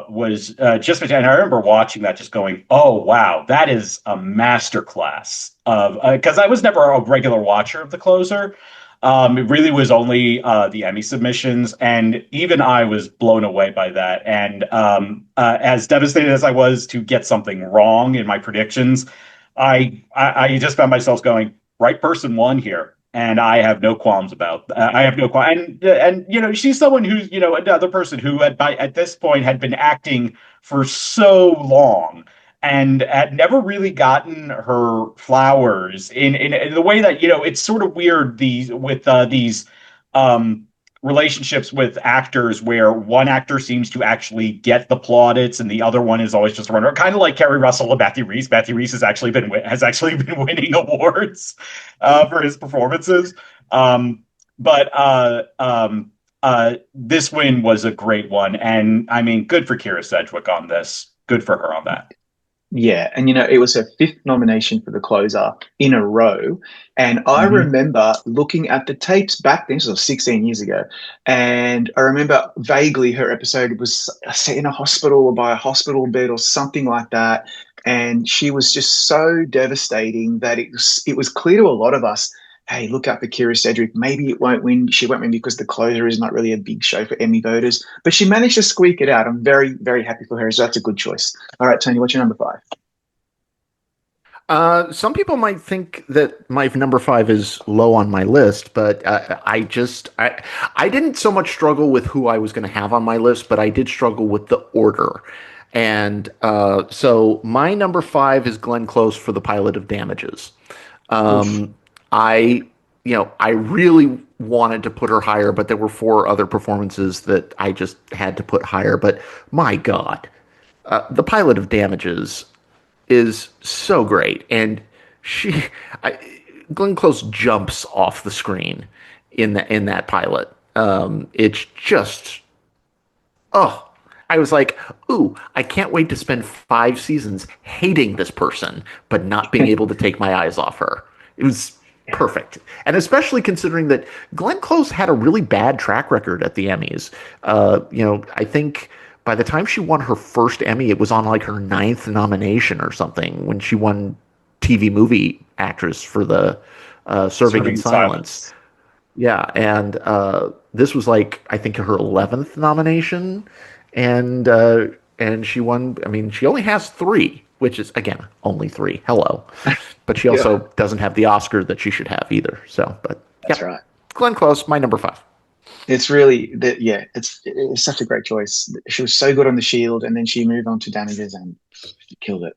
was just, and I remember watching that, just going, "Oh wow, that is a masterclass!" Of because I was never a regular watcher of The Closer. It really was only the Emmy submissions, and even I was blown away by that. And as devastated as I was to get something wrong in my predictions, I just found myself going, right person won here. and I have no qualms about. I have no qualms, and she's someone who's another person who at this point had been acting for so long and had never really gotten her flowers in the way that it's sort of weird these um relationships with actors where one actor seems to actually get the plaudits and the other one is always just a runner. Kind of like Keri Russell and Matthew Rhys. Matthew Rhys has actually been winning awards for his performances. But this win was a great one, and I mean, good for Kira Sedgwick on this. Good for her on that. Yeah, and it was her fifth nomination for the closer in a row. And I Mm-hmm. remember looking at the tapes back then, this was 16 years ago. And I remember vaguely her episode was set in a hospital or by a hospital bed or something like that. And she was just so devastating that it was clear to a lot of us, hey, look out for Kira Sedgwick. Maybe it won't win. She won't win because the closer is not really a big show for Emmy voters. But she managed to squeak it out. I'm very, very happy for her. So that's a good choice. All right, Tony, what's your number five? Some people might think that my number five is low on my list, but I didn't so much struggle with who I was going to have on my list, but I did struggle with the order. And so my number five is Glenn Close for the pilot of Damages. Oof. I, I really wanted to put her higher, but there were four other performances that I just had to put higher. But my God, the pilot of Damages is so great, and she, I, Glenn Close jumps off the screen in that pilot. It's just, oh, I was like, ooh, I can't wait to spend 5 seasons hating this person, but not being able to take my eyes off her. It was perfect. And especially considering that Glenn Close had a really bad track record at the Emmys. I think by the time she won her first Emmy, it was on like her ninth nomination or something when she won TV movie actress for the Serving in Serving in Silence. silence. Yeah, and this was like I think her 11th nomination, and she won. I mean, she only has three, which is again only three. Hello, but she Yeah, also doesn't have the Oscar that she should have either. So, but that's yep, right. Glenn Close, my number five. It's really that. Yeah, it's such a great choice. She was so good on The Shield, and then she moved on to Damages and she killed it.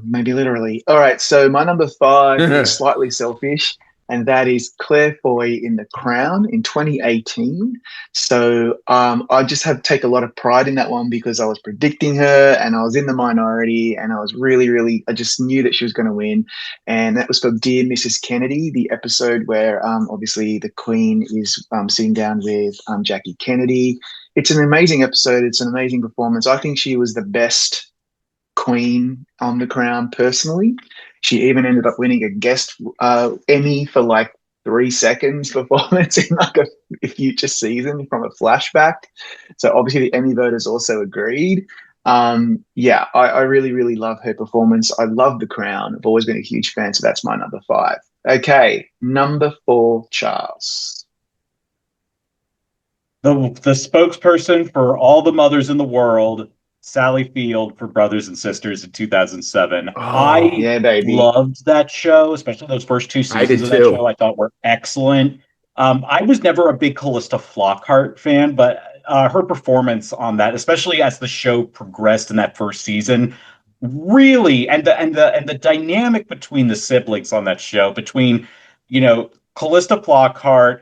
Maybe literally. All right, so my number five is slightly selfish, and that is Claire Foy in The Crown in 2018. So I just have to take a lot of pride in that one because I was predicting her and I was in the minority and I was really, really, I just knew that she was going to win. And that was for Dear Mrs. Kennedy, the episode where obviously the Queen is sitting down with Jackie Kennedy. It's an amazing episode. It's an amazing performance. I think she was the best Queen on The Crown personally. She even ended up winning a guest Emmy for like 3 seconds performance in like a future season from a flashback. So obviously the Emmy voters also agreed. Yeah, I really, really love her performance. I love The Crown. I've always been a huge fan, so that's my number five. Okay, number four, Charles. The spokesperson for all the mothers in the world, Sally Field for Brothers and Sisters in 2007. Oh, I Yeah, baby. loved that show, especially those first two I seasons did of that show. too. I thought were excellent. I was never a big Callista Flockhart fan, but her performance on that, especially as the show progressed in that first season, really, and the dynamic between the siblings on that show, between Callista Flockhart,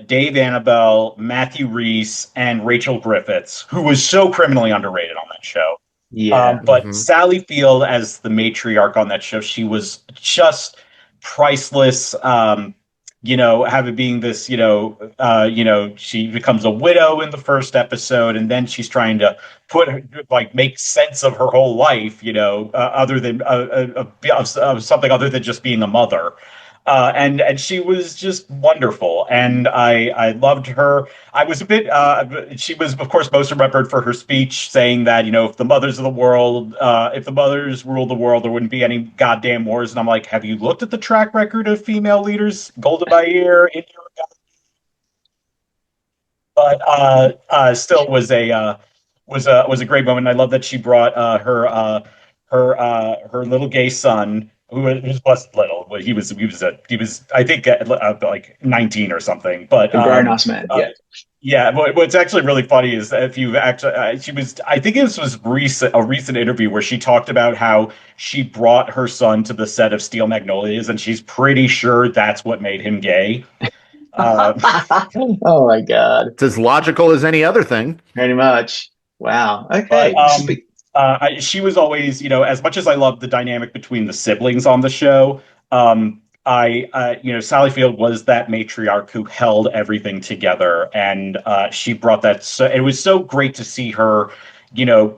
Dave Annabelle, Matthew Rhys, and Rachel Griffiths, who was so criminally underrated on that show. Yeah. But Hmm. Sally Field as the matriarch on that show, she was just priceless. Having being this, she becomes a widow in the first episode, and then she's trying to make sense of her whole life, other than of something other than just being a mother. And she was just wonderful, and I loved her. I was a bit. She was, of course, most remembered for her speech saying that if the mothers ruled the world, there wouldn't be any goddamn wars. And I'm like, have you looked at the track record of female leaders? Golda Meir, Indira, but still was a great moment. I love that she brought her little gay son, wasn't little. He was I think like 19 or something. But A grown ass man. Yeah. yeah, what's actually really funny is that if you've actually she was I think this was a recent interview where she talked about how she brought her son to the set of Steel Magnolias, and she's pretty sure that's what made him gay. Uh, Oh my God. It's as logical as any other thing. Pretty much. Wow. But Okay. she was always, as much as I love the dynamic between the siblings on the show, Sally Field was that matriarch who held everything together, and she brought that. So it was so great to see her,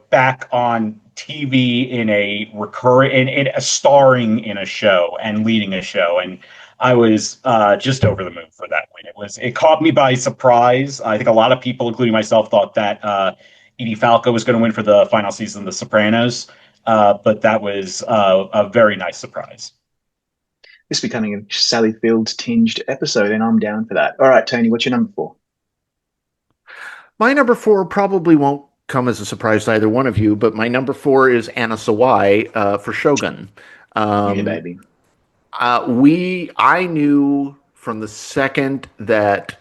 back on TV in a recurring, in a starring in a show and leading a show, and I was just over the moon for that win. It caught me by surprise. I think a lot of people, including myself, thought that Edie Falco was going to win for the final season of The Sopranos, but that was a very nice surprise. This becoming a Sally Field tinged episode, and I'm down for that. All right, Tony, what's your number 4? My number 4 probably won't come as a surprise to either one of you, but my number 4 is Anna Sawai for Shogun. Yeah, baby. I knew from the second that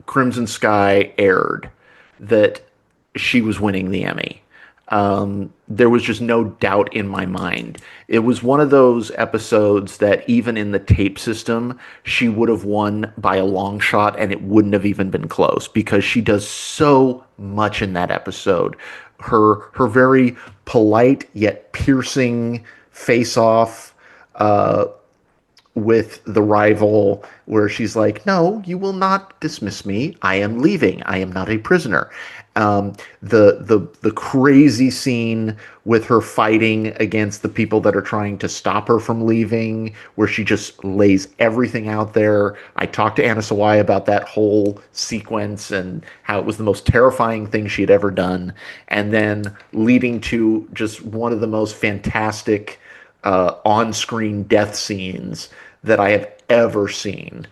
Crimson Sky aired that she was winning the Emmy. There was just no doubt in my mind. It was one of those episodes that even in the tape system, she would have won by a long shot, and it wouldn't have even been close because she does so much in that episode. Her very polite yet piercing face-off with the rival, where she's like, "No, you will not dismiss me. I am leaving. I am not a prisoner." The crazy scene with her fighting against the people that are trying to stop her from leaving, where she just lays everything out there. I talked to Anna Sawai about that whole sequence and how it was the most terrifying thing she had ever done, and then leading to just one of the most fantastic on-screen death scenes that I have ever seen.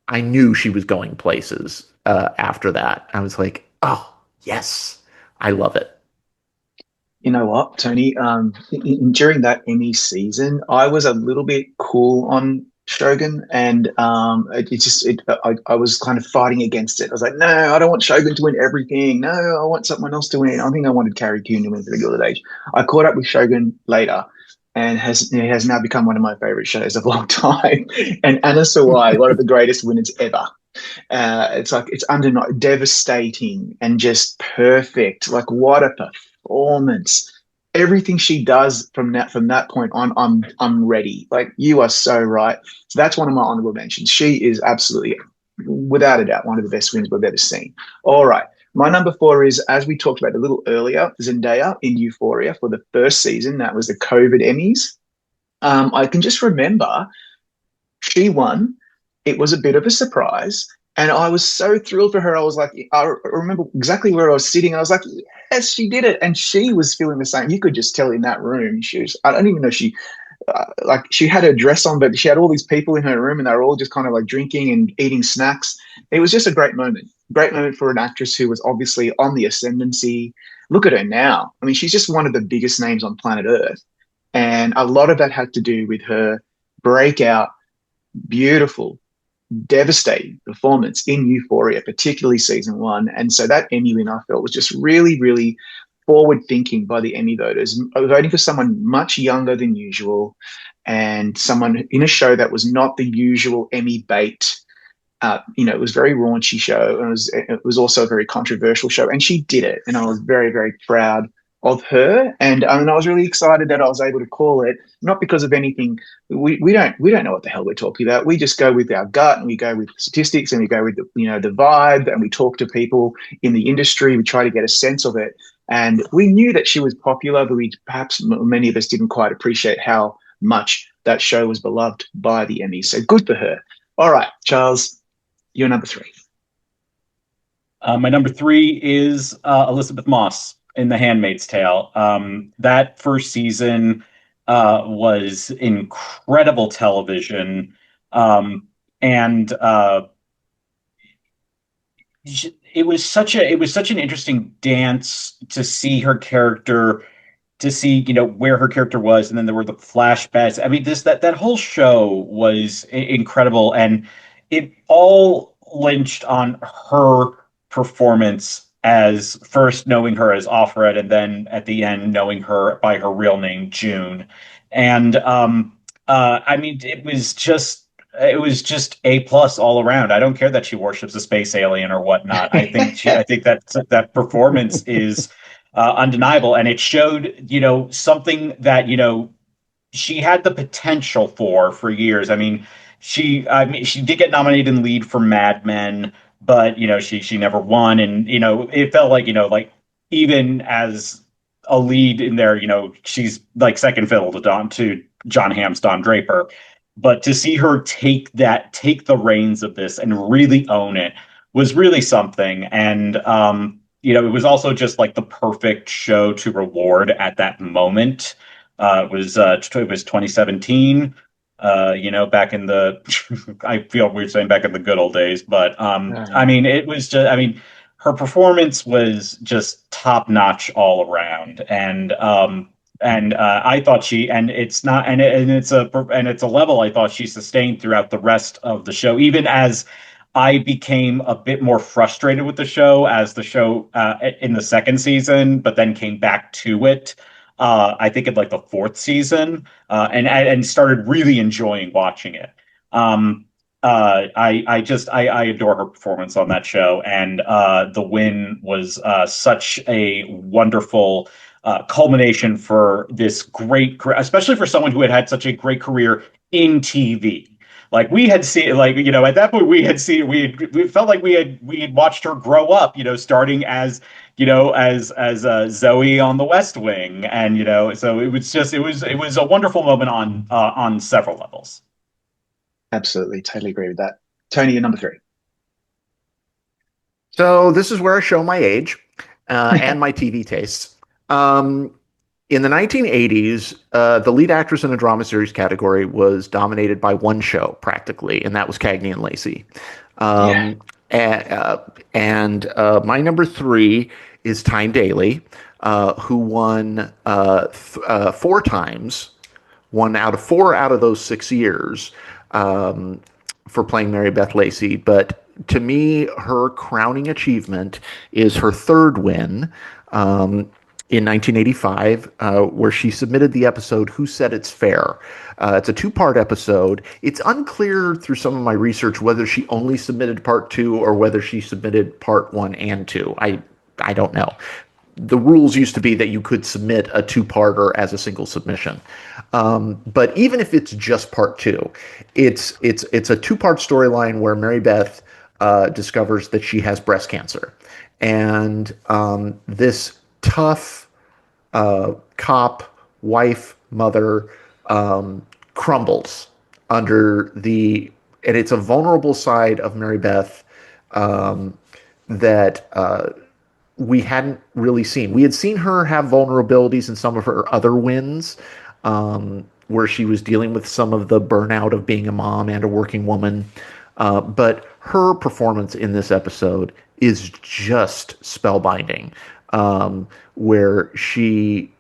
I knew she was going places after that. I was like, oh, yes, I love it. You know what, Tony? During that Emmy season, I was a little bit cool on Shogun, and I was kind of fighting against it. I was like, no, I don't want Shogun to win everything. No, I want someone else to win. I think I wanted Carrie Coon to win for the Gilded Age. I caught up with Shogun later, and it has now become one of my favorite shows of all time. And Anna Sawai, one of the greatest winners ever. It's undeniable, devastating, and just perfect. Like, what a performance! Everything she does from that point on, I'm ready. Like, you are so right. So that's one of my honorable mentions. She is absolutely, without a doubt, one of the best winners we've ever seen. All right. My number 4 is, as we talked about a little earlier, Zendaya in Euphoria for the first season. That was the COVID Emmys. I can just remember she won. It was a bit of a surprise. And I was so thrilled for her. I remember exactly where I was sitting. I was like, yes, she did it. And she was feeling the same. You could just tell in that room. I don't even know, she had her dress on, but she had all these people in her room, and they were all just kind of like drinking and eating snacks. It was just a great moment for an actress who was obviously on the ascendancy. Look at her now. I mean, she's just one of the biggest names on planet Earth. And a lot of that had to do with her breakout, beautiful, devastating performance in Euphoria, particularly season 1. And so that Emmy win, I felt, was just really, really forward thinking by the Emmy voters, voting for someone much younger than usual and someone in a show that was not the usual Emmy bait. It was a very raunchy show, and it was also a very controversial show, and she did it. And I was very, very proud of her, and I was really excited that I was able to call it, not because of anything. We don't know what the hell we're talking about. We just go with our gut, and we go with statistics, and we go with the vibe, and we talk to people in the industry. We try to get a sense of it, and we knew that she was popular, but many of us didn't quite appreciate how much that show was beloved by the Emmys. So good for her. All right, Charles, you're number 3. My number 3 is Elizabeth Moss in The Handmaid's Tale. That first season was incredible television. And it was such an interesting dance to see her character, to see, you know, where her character was, and then there were the flashbacks. I mean, this that whole show was incredible, and it all lynched on her performance, as first knowing her as Offred, and then at the end knowing her by her real name, June. And I mean, it was just A plus all around. I don't care that she worships a space alien or whatnot. I think that performance is undeniable, and it showed, you know, something that, you know, she had the potential for years. I mean, she did get nominated in lead for Mad Men, but you know, she never won, and you know, it felt like, you know, like even as a lead in there, you know, she's like second fiddle to John Hamm's Don Draper. But to see her take the reins of this and really own it was really something. And you know, it was also just like the perfect show to reward at that moment. It was 2017. You know, back in the I feel weird saying back in the good old days, but I mean, it was just, I mean, her performance was just top notch all around, and I thought she, and it's not, and it's a level I thought she sustained throughout the rest of the show, even as I became a bit more frustrated with the show as the show in the second season, but then came back to it. I think in like the fourth season, and started really enjoying watching it. I adore her performance on that show, and the win was such a wonderful culmination for this great, especially for someone who had had such a great career in TV. Like we had seen, like, you know, at that point we felt like we had watched her grow up, you know, starting as, you know, as Zoe on The West Wing, and you know, so it was just, it was a wonderful moment on several levels. Absolutely, totally agree with that. Tony, you're number three. So this is where I show my age and my TV tastes. In the 1980s, the lead actress in a drama series category was dominated by one show, practically, and that was Cagney and Lacey. Yeah. And my number three is Tyne Daly, who won four times, one out of four out of those 6 years, for playing Mary Beth Lacey. But to me, her crowning achievement is her third win, in 1985, where she submitted the episode Who Said It's Fair? It's a two-part episode. It's unclear through some of my research whether she only submitted part two or whether she submitted part one and two. I don't know. The rules used to be that you could submit a two-parter as a single submission. But even if it's just part two, it's a two-part storyline where Mary Beth discovers that she has breast cancer. And this tough cop, wife, mother crumbles under the, and it's a vulnerable side of Mary Beth that we hadn't really seen. We had seen her have vulnerabilities in some of her other wins, where she was dealing with some of the burnout of being a mom and a working woman. But her performance in this episode is just spellbinding, where she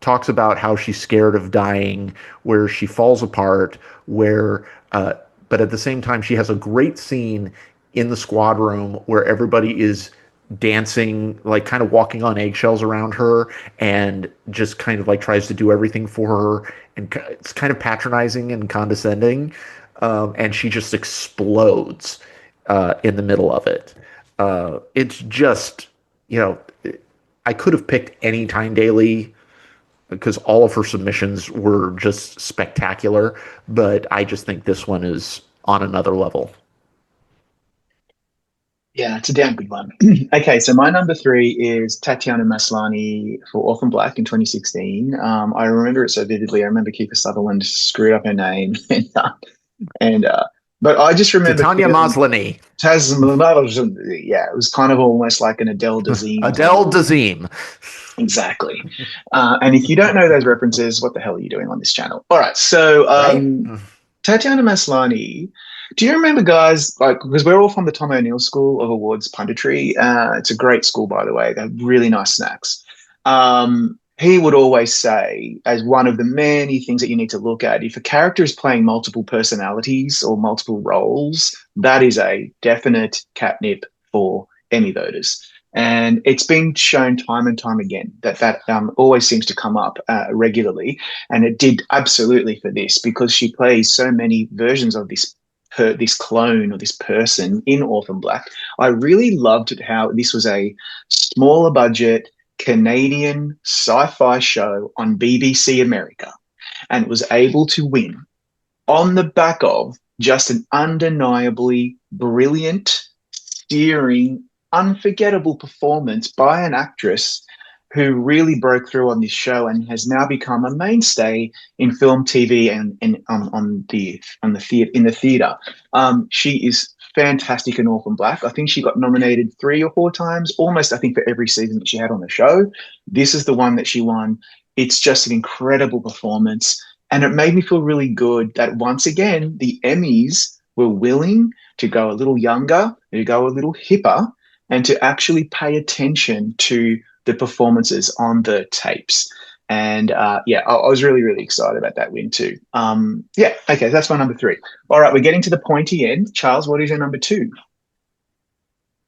talks about how she's scared of dying, where she falls apart, but at the same time, she has a great scene in the squad room where everybody is dancing, like kind of walking on eggshells around her, and just kind of like tries to do everything for her, and it's kind of patronizing and condescending, and she just explodes in the middle of it. It's just, you know, I could have picked any Tyne Daly because all of her submissions were just spectacular, but I just think this one is on another level. Yeah, it's a damn good one. Okay, so my number three is Tatiana Maslany for Orphan Black in 2016. I remember it so vividly. I remember Kiefer Sutherland screwed up her name, and but I just remember Titania feeling Maslany. Yeah, it was kind of almost like an Adele Dazeem. Adele Dazeem. Exactly. And if you don't know those references, what the hell are you doing on this channel? All right, so Right? Tatiana Maslany Do you remember, guys, like, because we're all from the Tom O'Neill School of Awards punditry. It's a great school, by the way. They have really nice snacks. He would always say, as one of the many things that you need to look at, if a character is playing multiple personalities or multiple roles, that is a definite catnip for Emmy voters. And it's been shown time and time again that always seems to come up regularly. And it did absolutely for this because she plays so many versions of this clone or this person in Orphan Black. I really loved how this was a smaller budget Canadian sci-fi show on BBC America, and it was able to win on the back of just an undeniably brilliant, steering, unforgettable performance by an actress who really broke through on this show and has now become a mainstay in film, TV, and in the theater. She is fantastic in Orphan Black. I think she got nominated 3 or 4 times, almost I think for every season that she had on the show. This is the one that she won. It's just an incredible performance. And it made me feel really good that once again, the Emmys were willing to go a little younger, to go a little hipper, and to actually pay attention to the performances on the tapes. And yeah, I was really, really excited about that win too. Yeah, okay, that's my number 3. All right, we're getting to the pointy end. Charles, what is your number 2?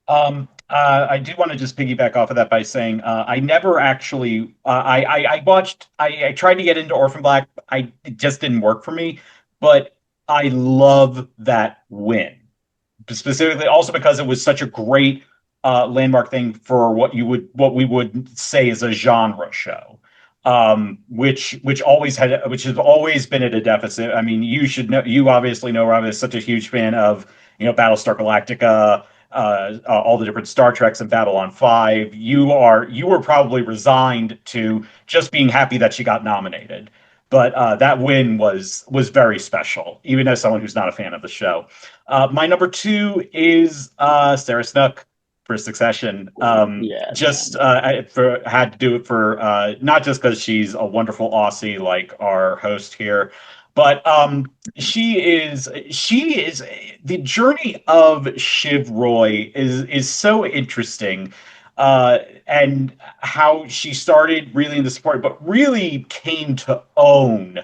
I do want to just piggyback off of that by saying I never actually I tried to get into Orphan Black. It just didn't work for me, but I love that win specifically also because it was such a great landmark thing for what we would say is a genre show, which has always been at a deficit. I mean, you should know, you obviously know, Rob is such a huge fan of Battlestar Galactica, all the different Star Treks and Babylon 5. You were probably resigned to just being happy that she got nominated. But that win was very special, even as someone who's not a fan of the show. My number 2 is Sarah Snook for Succession. Yeah, just had to do it for not just because she's a wonderful Aussie like our host here, but she is the journey of Shiv Roy is so interesting. And how she started really in the support, but really came to own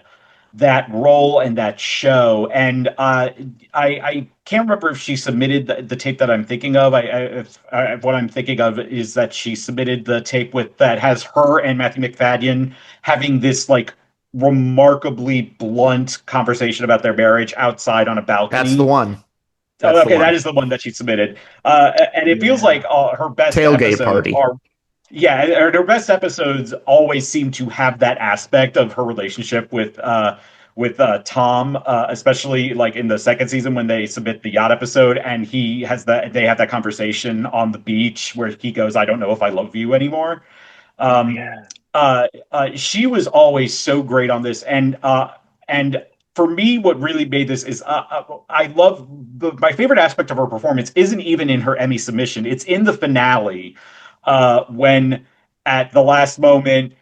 that role and that show. And I can't remember if she submitted the tape that I'm thinking of. What I'm thinking of is that she submitted the tape that has her and Matthew McFadden having this like remarkably blunt conversation about their marriage outside on a balcony. That's the one. Oh, okay, that is the one that she submitted, and it feels like her best tailgate episodes party. Her best episodes always seem to have that aspect of her relationship with Tom, especially like in the second season when they submit the yacht episode, and they have that conversation on the beach where he goes, "I don't know if I love you anymore." She was always so great on this, and for me, what really made this is I love my favorite aspect of her performance isn't even in her Emmy submission. It's in the finale when at the last moment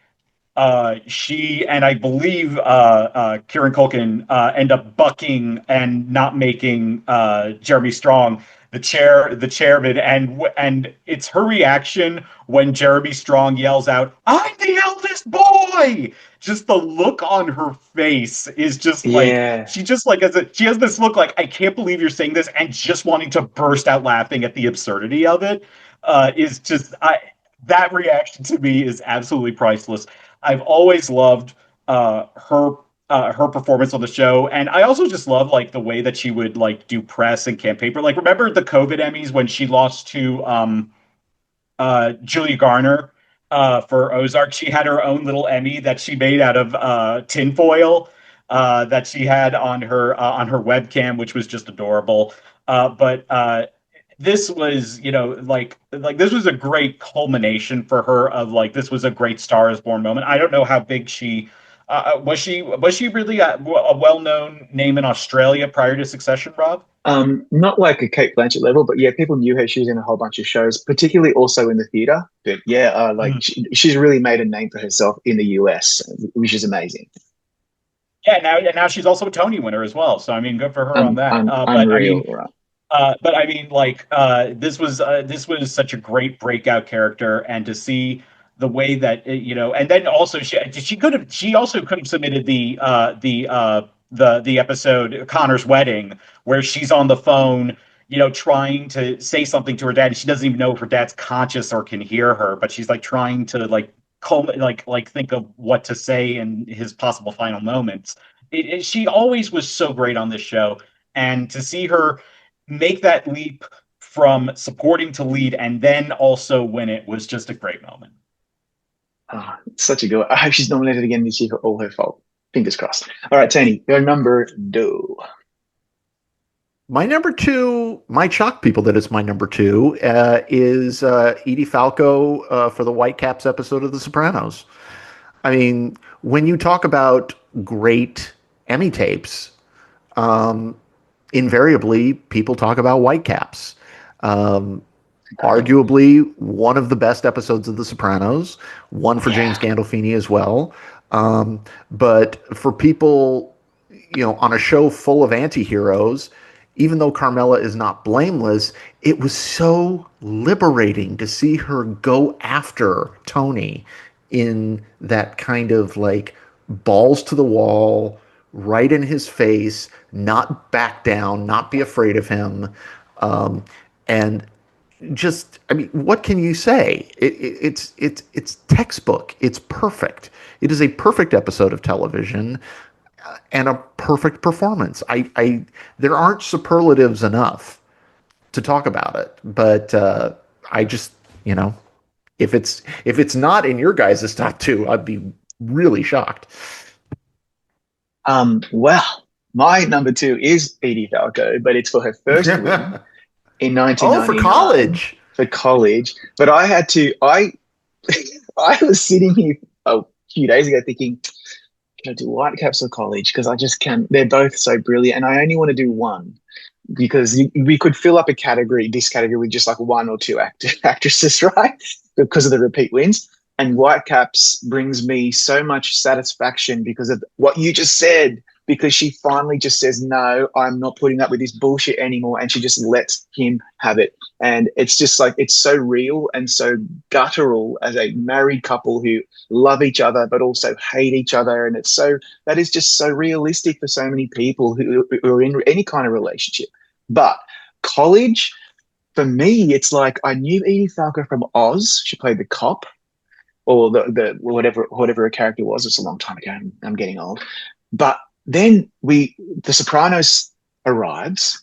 she and I believe Kieran Culkin end up bucking and not making Jeremy Strong the chairman, and it's her reaction when Jeremy Strong yells out, "I'm the eldest boy!" Just the look on her face is just like she just like she has this look like, I can't believe you're saying this, and just wanting to burst out laughing at the absurdity of it is just that reaction to me is absolutely priceless. I've always loved her performance on the show, and I also just love like the way that she would like do press and campaign. Like, remember the COVID Emmys when she lost to Julia Garner for Ozark? She had her own little Emmy that she made out of tinfoil that she had on her webcam, which was just adorable. But this was, like this was a great culmination for her of like, this was a great Star is Born moment. I don't know how big she was she really a well-known name in Australia prior to Succession, Rob? Not like a Kate Blanchett level, but yeah, people knew her. She was in a whole bunch of shows, particularly also in the theater. But she's really made a name for herself in the US, which is amazing. now she's also a Tony winner as well. So I mean, good for her on that. But I Unreal, mean, right? this was such a great breakout character, and to see the way that and then also she also could have submitted the episode Connor's wedding, where she's on the phone, trying to say something to her dad, and she doesn't even know if her dad's conscious or can hear her, but she's like trying to think of what to say in his possible final moments. She always was so great on this show, and to see her make that leap from supporting to lead and then also win it was just a great moment. Oh, such a good one. I hope she's nominated again this year for All Her Fault. Fingers crossed. All right, Tony, your number two. My number two might shock people that it's my number two, is Edie Falco for the Whitecaps episode of The Sopranos. I mean, when you talk about great Emmy tapes, invariably people talk about Whitecaps. Arguably one of the best episodes of The Sopranos, one for James Gandolfini as well. But for people, on a show full of anti-heroes, even though Carmela is not blameless, it was so liberating to see her go after Tony in that kind of like balls to the wall, right in his face, not back down, not be afraid of him. And just, I mean, what can you say? It's textbook. It's perfect. It is a perfect episode of television and a perfect performance. There aren't superlatives enough to talk about it, but I just, if it's not in your guys' top two, I'd be really shocked. Well, my number two is Edie Falco, but it's for her first win in Oh, for 1999 college. for college. But I was sitting here a few days ago thinking, should I do Whitecaps or college? Because I just can't. They're both so brilliant, and I only want to do one because we could fill up this category with just like one or two actresses, right? Because of the repeat wins. And Whitecaps brings me so much satisfaction because of what you just said, because she finally just says, no, I'm not putting up with this bullshit anymore. And she just lets him have it. And it's just like, it's so real and so guttural as a married couple who love each other, but also hate each other. And that is just so realistic for so many people who are in any kind of relationship. But college, for me, it's like I knew Edie Falco from Oz. She played the cop, or the whatever her character was. It's a long time ago. I'm getting old. But then The Sopranos arrives.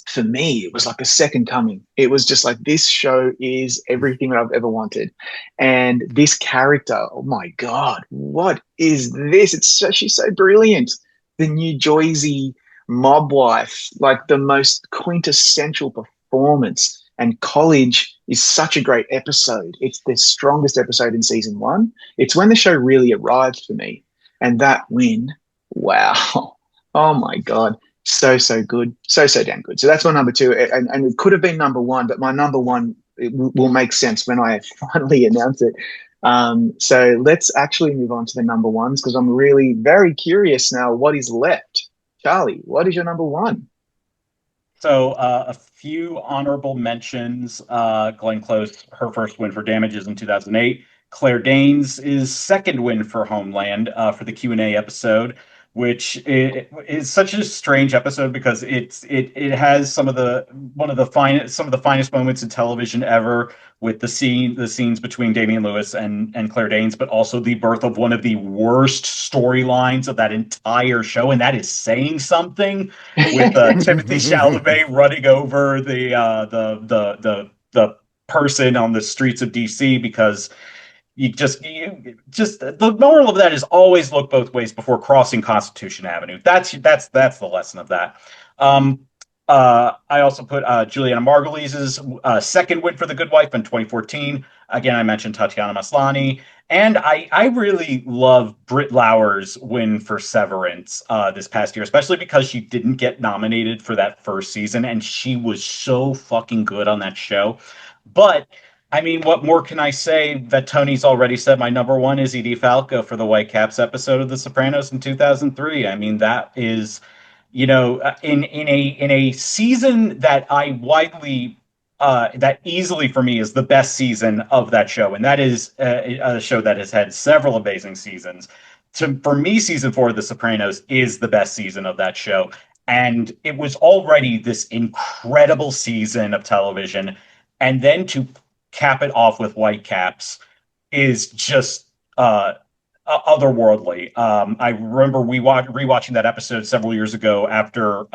For me, it was like a second coming. It was just like, this show is everything that I've ever wanted. And this character, oh my God, what is this? She's so brilliant. The New Jersey mob wife, like the most quintessential performance. And college is such a great episode. It's the strongest episode in season one. It's when the show really arrived for me. And that win, wow. Oh my God. So good. So damn good. So that's my number two. And it could have been number one, but my number one will make sense when I finally announce it. So let's actually move on to the number ones, because I'm really very curious now what is left. Charlie, what is your number one? So a few honorable mentions. Glenn Close, her first win for Damages in 2008. Claire Danes' second win for Homeland for the Q&A episode, which is such a strange episode because it has some of the finest moments in television ever, with the scenes between Damian Lewis and Claire Danes, but also the birth of one of the worst storylines of that entire show, and that is saying something, with Timothy Chalamet running over the person on the streets of DC, because you just the moral of that is always look both ways before crossing Constitution Avenue. That's the lesson of that. I also put Juliana Margulies' second win for The Good Wife in 2014. Again, I mentioned Tatiana Maslany. And I really love Britt Lauer's win for Severance this past year, especially because she didn't get nominated for that first season, and she was so fucking good on that show. But I mean, what more can I say that Tony's already said? My number one is Edie Falco for the Whitecaps episode of The Sopranos in 2003. I mean, that is, in a season that I widely that easily for me is the best season of that show, and that is a show that has had several amazing seasons. For me, season four of The Sopranos is the best season of that show, and it was already this incredible season of television, and then to cap it off with Whitecaps is just otherworldly. I remember rewatching that episode several years ago after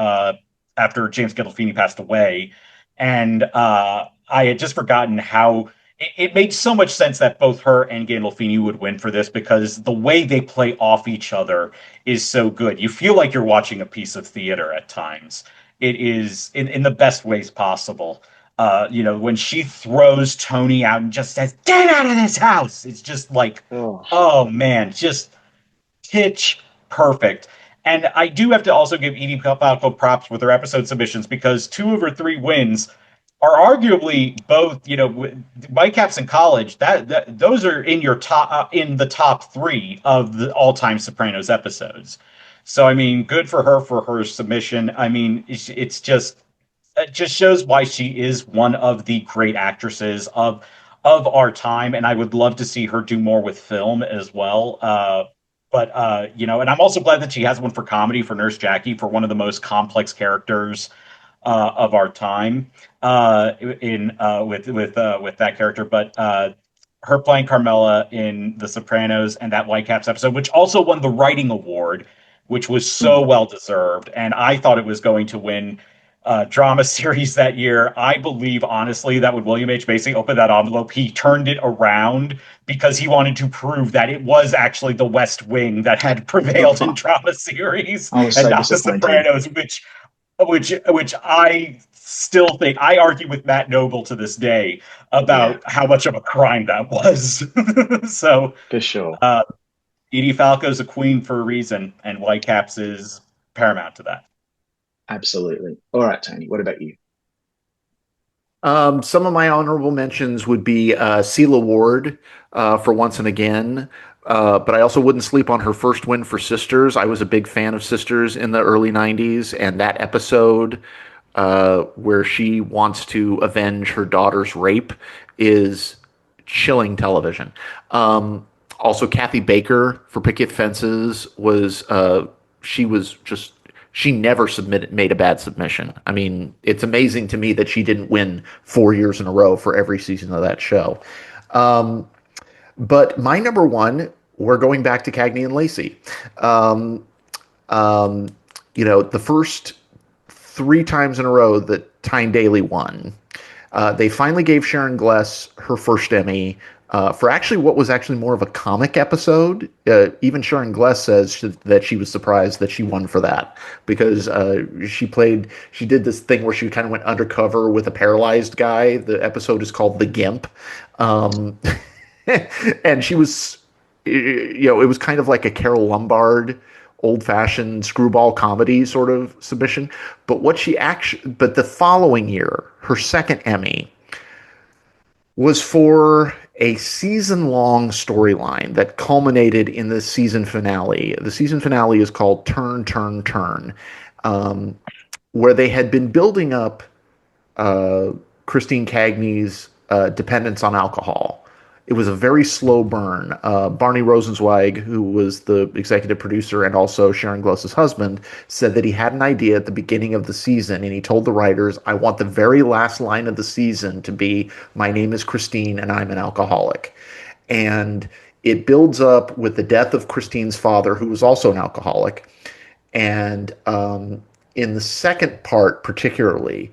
James Gandolfini passed away, and I had just forgotten how it made so much sense that both her and Gandolfini would win for this because the way they play off each other is so good. You feel like you're watching a piece of theater at times. It is in the best ways possible. When she throws Tony out and just says, "Get out of this house," it's just like, Oh, oh man, just pitch perfect. And I do have to also give Edie Falco props with her episode submissions because two of her three wins are arguably both, Whitecaps in college. That those are in your top in the top three of the all-time Sopranos episodes. So I mean, good for her submission. I mean, it just shows why she is one of the great actresses of our time, and I would love to see her do more with film as well. And I'm also glad that she has one for comedy for Nurse Jackie for one of the most complex characters of our time in with that character. But her playing Carmela in The Sopranos and that Whitecaps episode, which also won the writing award, which was so well deserved, and I thought it was going to win drama series that year. I believe, honestly, that when William H. Macy opened that envelope, he turned it around because he wanted to prove that it was actually The West Wing that had prevailed in drama series I was and so not The disappointed. Sopranos, which I still think I argue with Matt Noble to this day about how much of a crime that was. So For sure. Edie Falco's a queen for a reason, and Whitecaps is paramount to that. Absolutely. All right, Tony, what about you? Some of my honorable mentions would be Celia Ward for Once and Again. But I also wouldn't sleep on her first win for Sisters. I was a big fan of Sisters in the early 90s, and that episode where she wants to avenge her daughter's rape is chilling television. Also, Kathy Baker for Picket Fences she was just she never made a bad submission. I mean, it's amazing to me that she didn't win 4 years in a row for every season of that show. But my number one, we're going back to Cagney and Lacey. The first 3 times in a row that Tyne Daly won, they finally gave Sharon Gless her first Emmy for actually what was actually more of a comic episode. Even Sharon Gless says that she was surprised that she won for that because she did this thing where she kind of went undercover with a paralyzed guy. The episode is called The Gimp. And she was, it was kind of like a Carol Lombard old-fashioned screwball comedy sort of submission. But but the following year, her second Emmy was for a season-long storyline that culminated in the season finale. The season finale is called Turn, Turn, Turn, where they had been building up Christine Cagney's dependence on alcohol. It was a very slow burn. Barney Rosenzweig, who was the executive producer and also Sharon Gless's husband, said that he had an idea at the beginning of the season, and he told the writers, I want the very last line of the season to be, my name is Christine and I'm an alcoholic. And it builds up with the death of Christine's father, who was also an alcoholic. And in the second part particularly,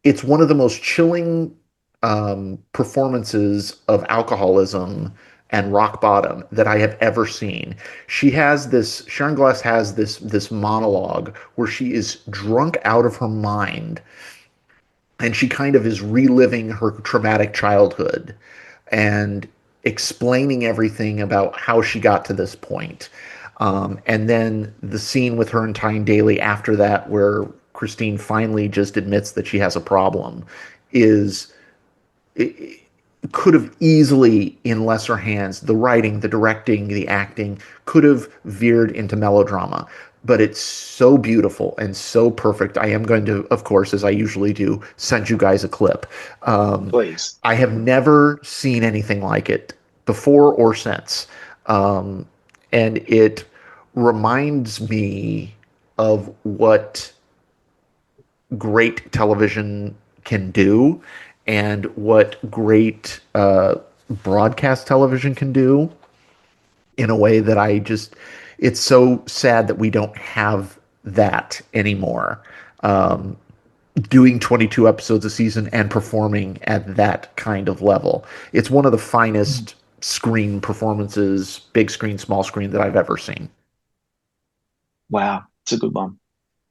it's one of the most chilling performances of alcoholism and rock bottom that I have ever seen. Sharon Gless has this monologue where she is drunk out of her mind, and she kind of is reliving her traumatic childhood and explaining everything about how she got to this point. And then the scene with her and Tyne Daly after that, where Christine finally just admits that she has a problem, is it could have easily, in lesser hands, the writing, the directing, the acting could have veered into melodrama. But it's so beautiful and so perfect. I am going to, of course, as I usually do, send you guys a clip. Um, Please. I have never seen anything like it before or since. Um, and it reminds me of what great television can do and what great broadcast television can do in a way that it's so sad that we don't have that anymore. Um, Doing 22 episodes a season and performing at that kind of level. It's one of the finest screen performances, big screen, small screen, that I've ever seen. Wow, it's a good one.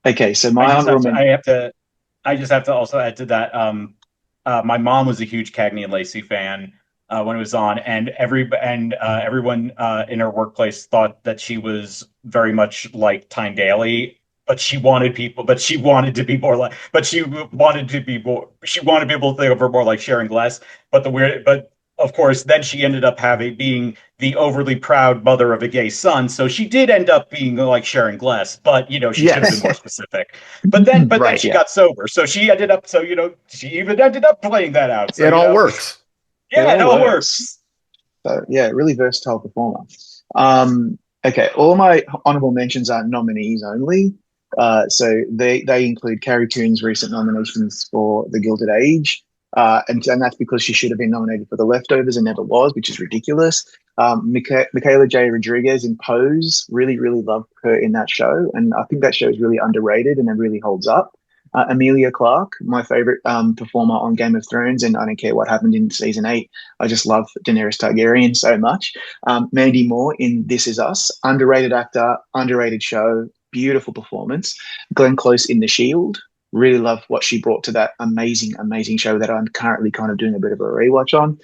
Okay, so I my just honorable have to. mention. I just have to also add to that. My mom was a huge Cagney and Lacey fan when it was on, and everyone in her workplace thought that she was very much like Tyne Daly, but she wanted people, but she wanted to be more like, but she wanted to be more, she wanted people to think of her more like Sharon Glass. But of course, then she ended up having being the overly proud mother of a gay son, so she did end up being like Sharon Glass, but she should have been Yes, more specific. But then right. she Yeah, got sober, so she ended up. So she even ended up playing that out. So It all works. it yeah, it all all works. works. So yeah, really versatile performer. Okay, all my honorable mentions are nominees only. So they include Carrie Coon's recent nominations for The Gilded Age, and that's because she should have been nominated for The Leftovers and never was, which is ridiculous. Michaela J. Rodriguez in Pose, really, really loved her in that show, and I think that show is really underrated and it really holds up. Amelia Clark, my favorite performer on Game of Thrones, and I don't care what happened in season 8. I just love Daenerys Targaryen so much. Mandy Moore in This Is Us, underrated actor, underrated show, beautiful performance. Glenn Close in The Shield, really love what she brought to that amazing, amazing show that I'm currently kind of doing a bit of a rewatch on.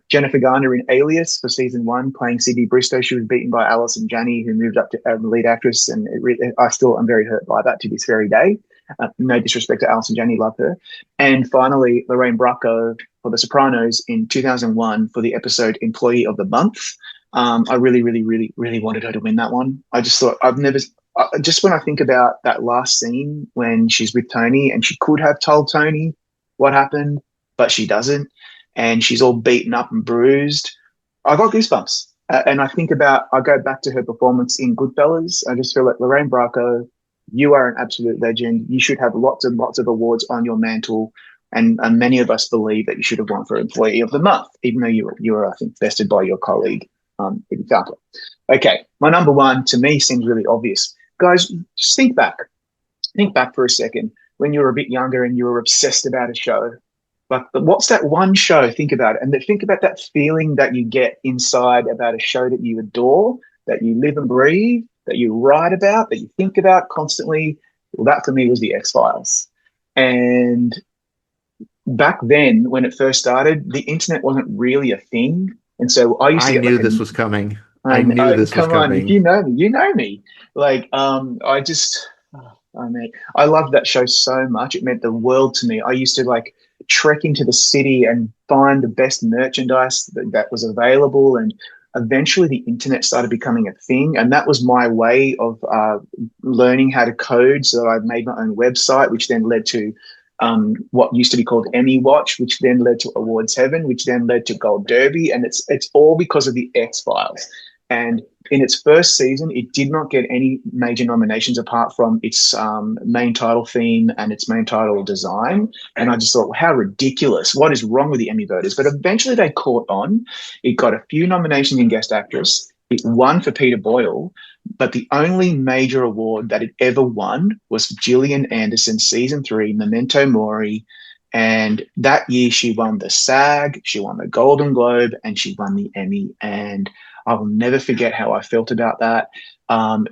Jennifer Garner in Alias for season 1, playing Sydney Bristow. She was beaten by Alison Janney, who moved up to lead actress, and I still am very hurt by that to this very day. No disrespect to Alison Janney, love her. And finally, Lorraine Bracco for The Sopranos in 2001 for the episode Employee of the Month. I really, really, really, really wanted her to win that one. I just thought just when I think about that last scene when she's with Tony and she could have told Tony what happened, but she doesn't, and she's all beaten up and bruised. I got goosebumps. And I go back to her performance in Goodfellas. I just feel like Lorraine Bracco, you are an absolute legend. You should have lots and lots of awards on your mantle. And many of us believe that you should have won for Employee of the Month, even though you were, I think, bested by your colleague, Eddie Falco. Okay, my number one to me seems really obvious. Guys, just think back. Think back for a second when you were a bit younger and you were obsessed about a show. Like, what's that one show? Think about it. And think about that feeling that you get inside about a show that you adore, that you live and breathe, that you write about, that you think about constantly. Well, that for me was the X-Files. And back then, when it first started, the internet wasn't really a thing. And so I used to I get like knew a this was coming. I knew this was come on, if you coming. know me, you know me. Like, I just, I mean, I loved that show so much. It meant the world to me. I used to like trek into the city and find the best merchandise that was available. And eventually the internet started becoming a thing. And that was my way of learning how to code. So I made my own website, which then led to what used to be called Emmy Watch, which then led to Awards Heaven, which then led to Gold Derby. And it's all because of the X-Files. And in its first season, it did not get any major nominations apart from its main title theme and its main title design. And I just thought, well, how ridiculous. What is wrong with the Emmy voters? But eventually they caught on. It got a few nominations in Guest Actress. It won for Peter Boyle, but the only major award that it ever won was for Gillian Anderson's season 3, Memento Mori. And that year she won the SAG, she won the Golden Globe, and she won the Emmy. And I will never forget how I felt about that.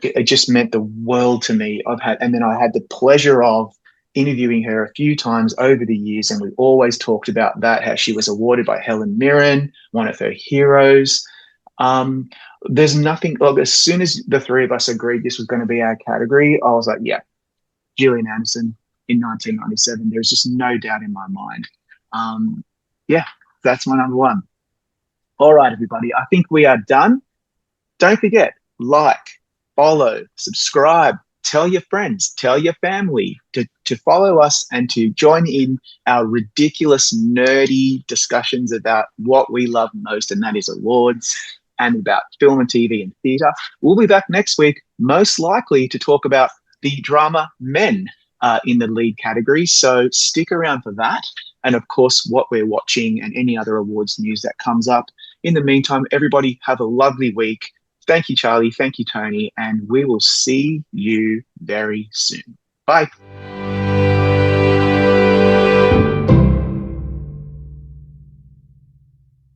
It just meant the world to me. And then I had the pleasure of interviewing her a few times over the years, and we always talked about that, how she was awarded by Helen Mirren, one of her heroes. There's nothing, like, as soon as the three of us agreed this was going to be our category, I was like, yeah, Gillian Anderson in 1997. There's just no doubt in my mind. Um, Yeah, that's my number one. All right, everybody. I think we are done. Don't forget, like, follow, subscribe, tell your friends, tell your family to follow us and to join in our ridiculous, nerdy discussions about what we love most, and that is awards and about film and TV and theatre. We'll be back next week, most likely to talk about the drama Men in the lead category. So stick around for that. And of course, what we're watching and any other awards news that comes up. In the meantime, everybody have a lovely week. Thank you, Charlie. Thank you, Tony. And we will see you very soon. Bye.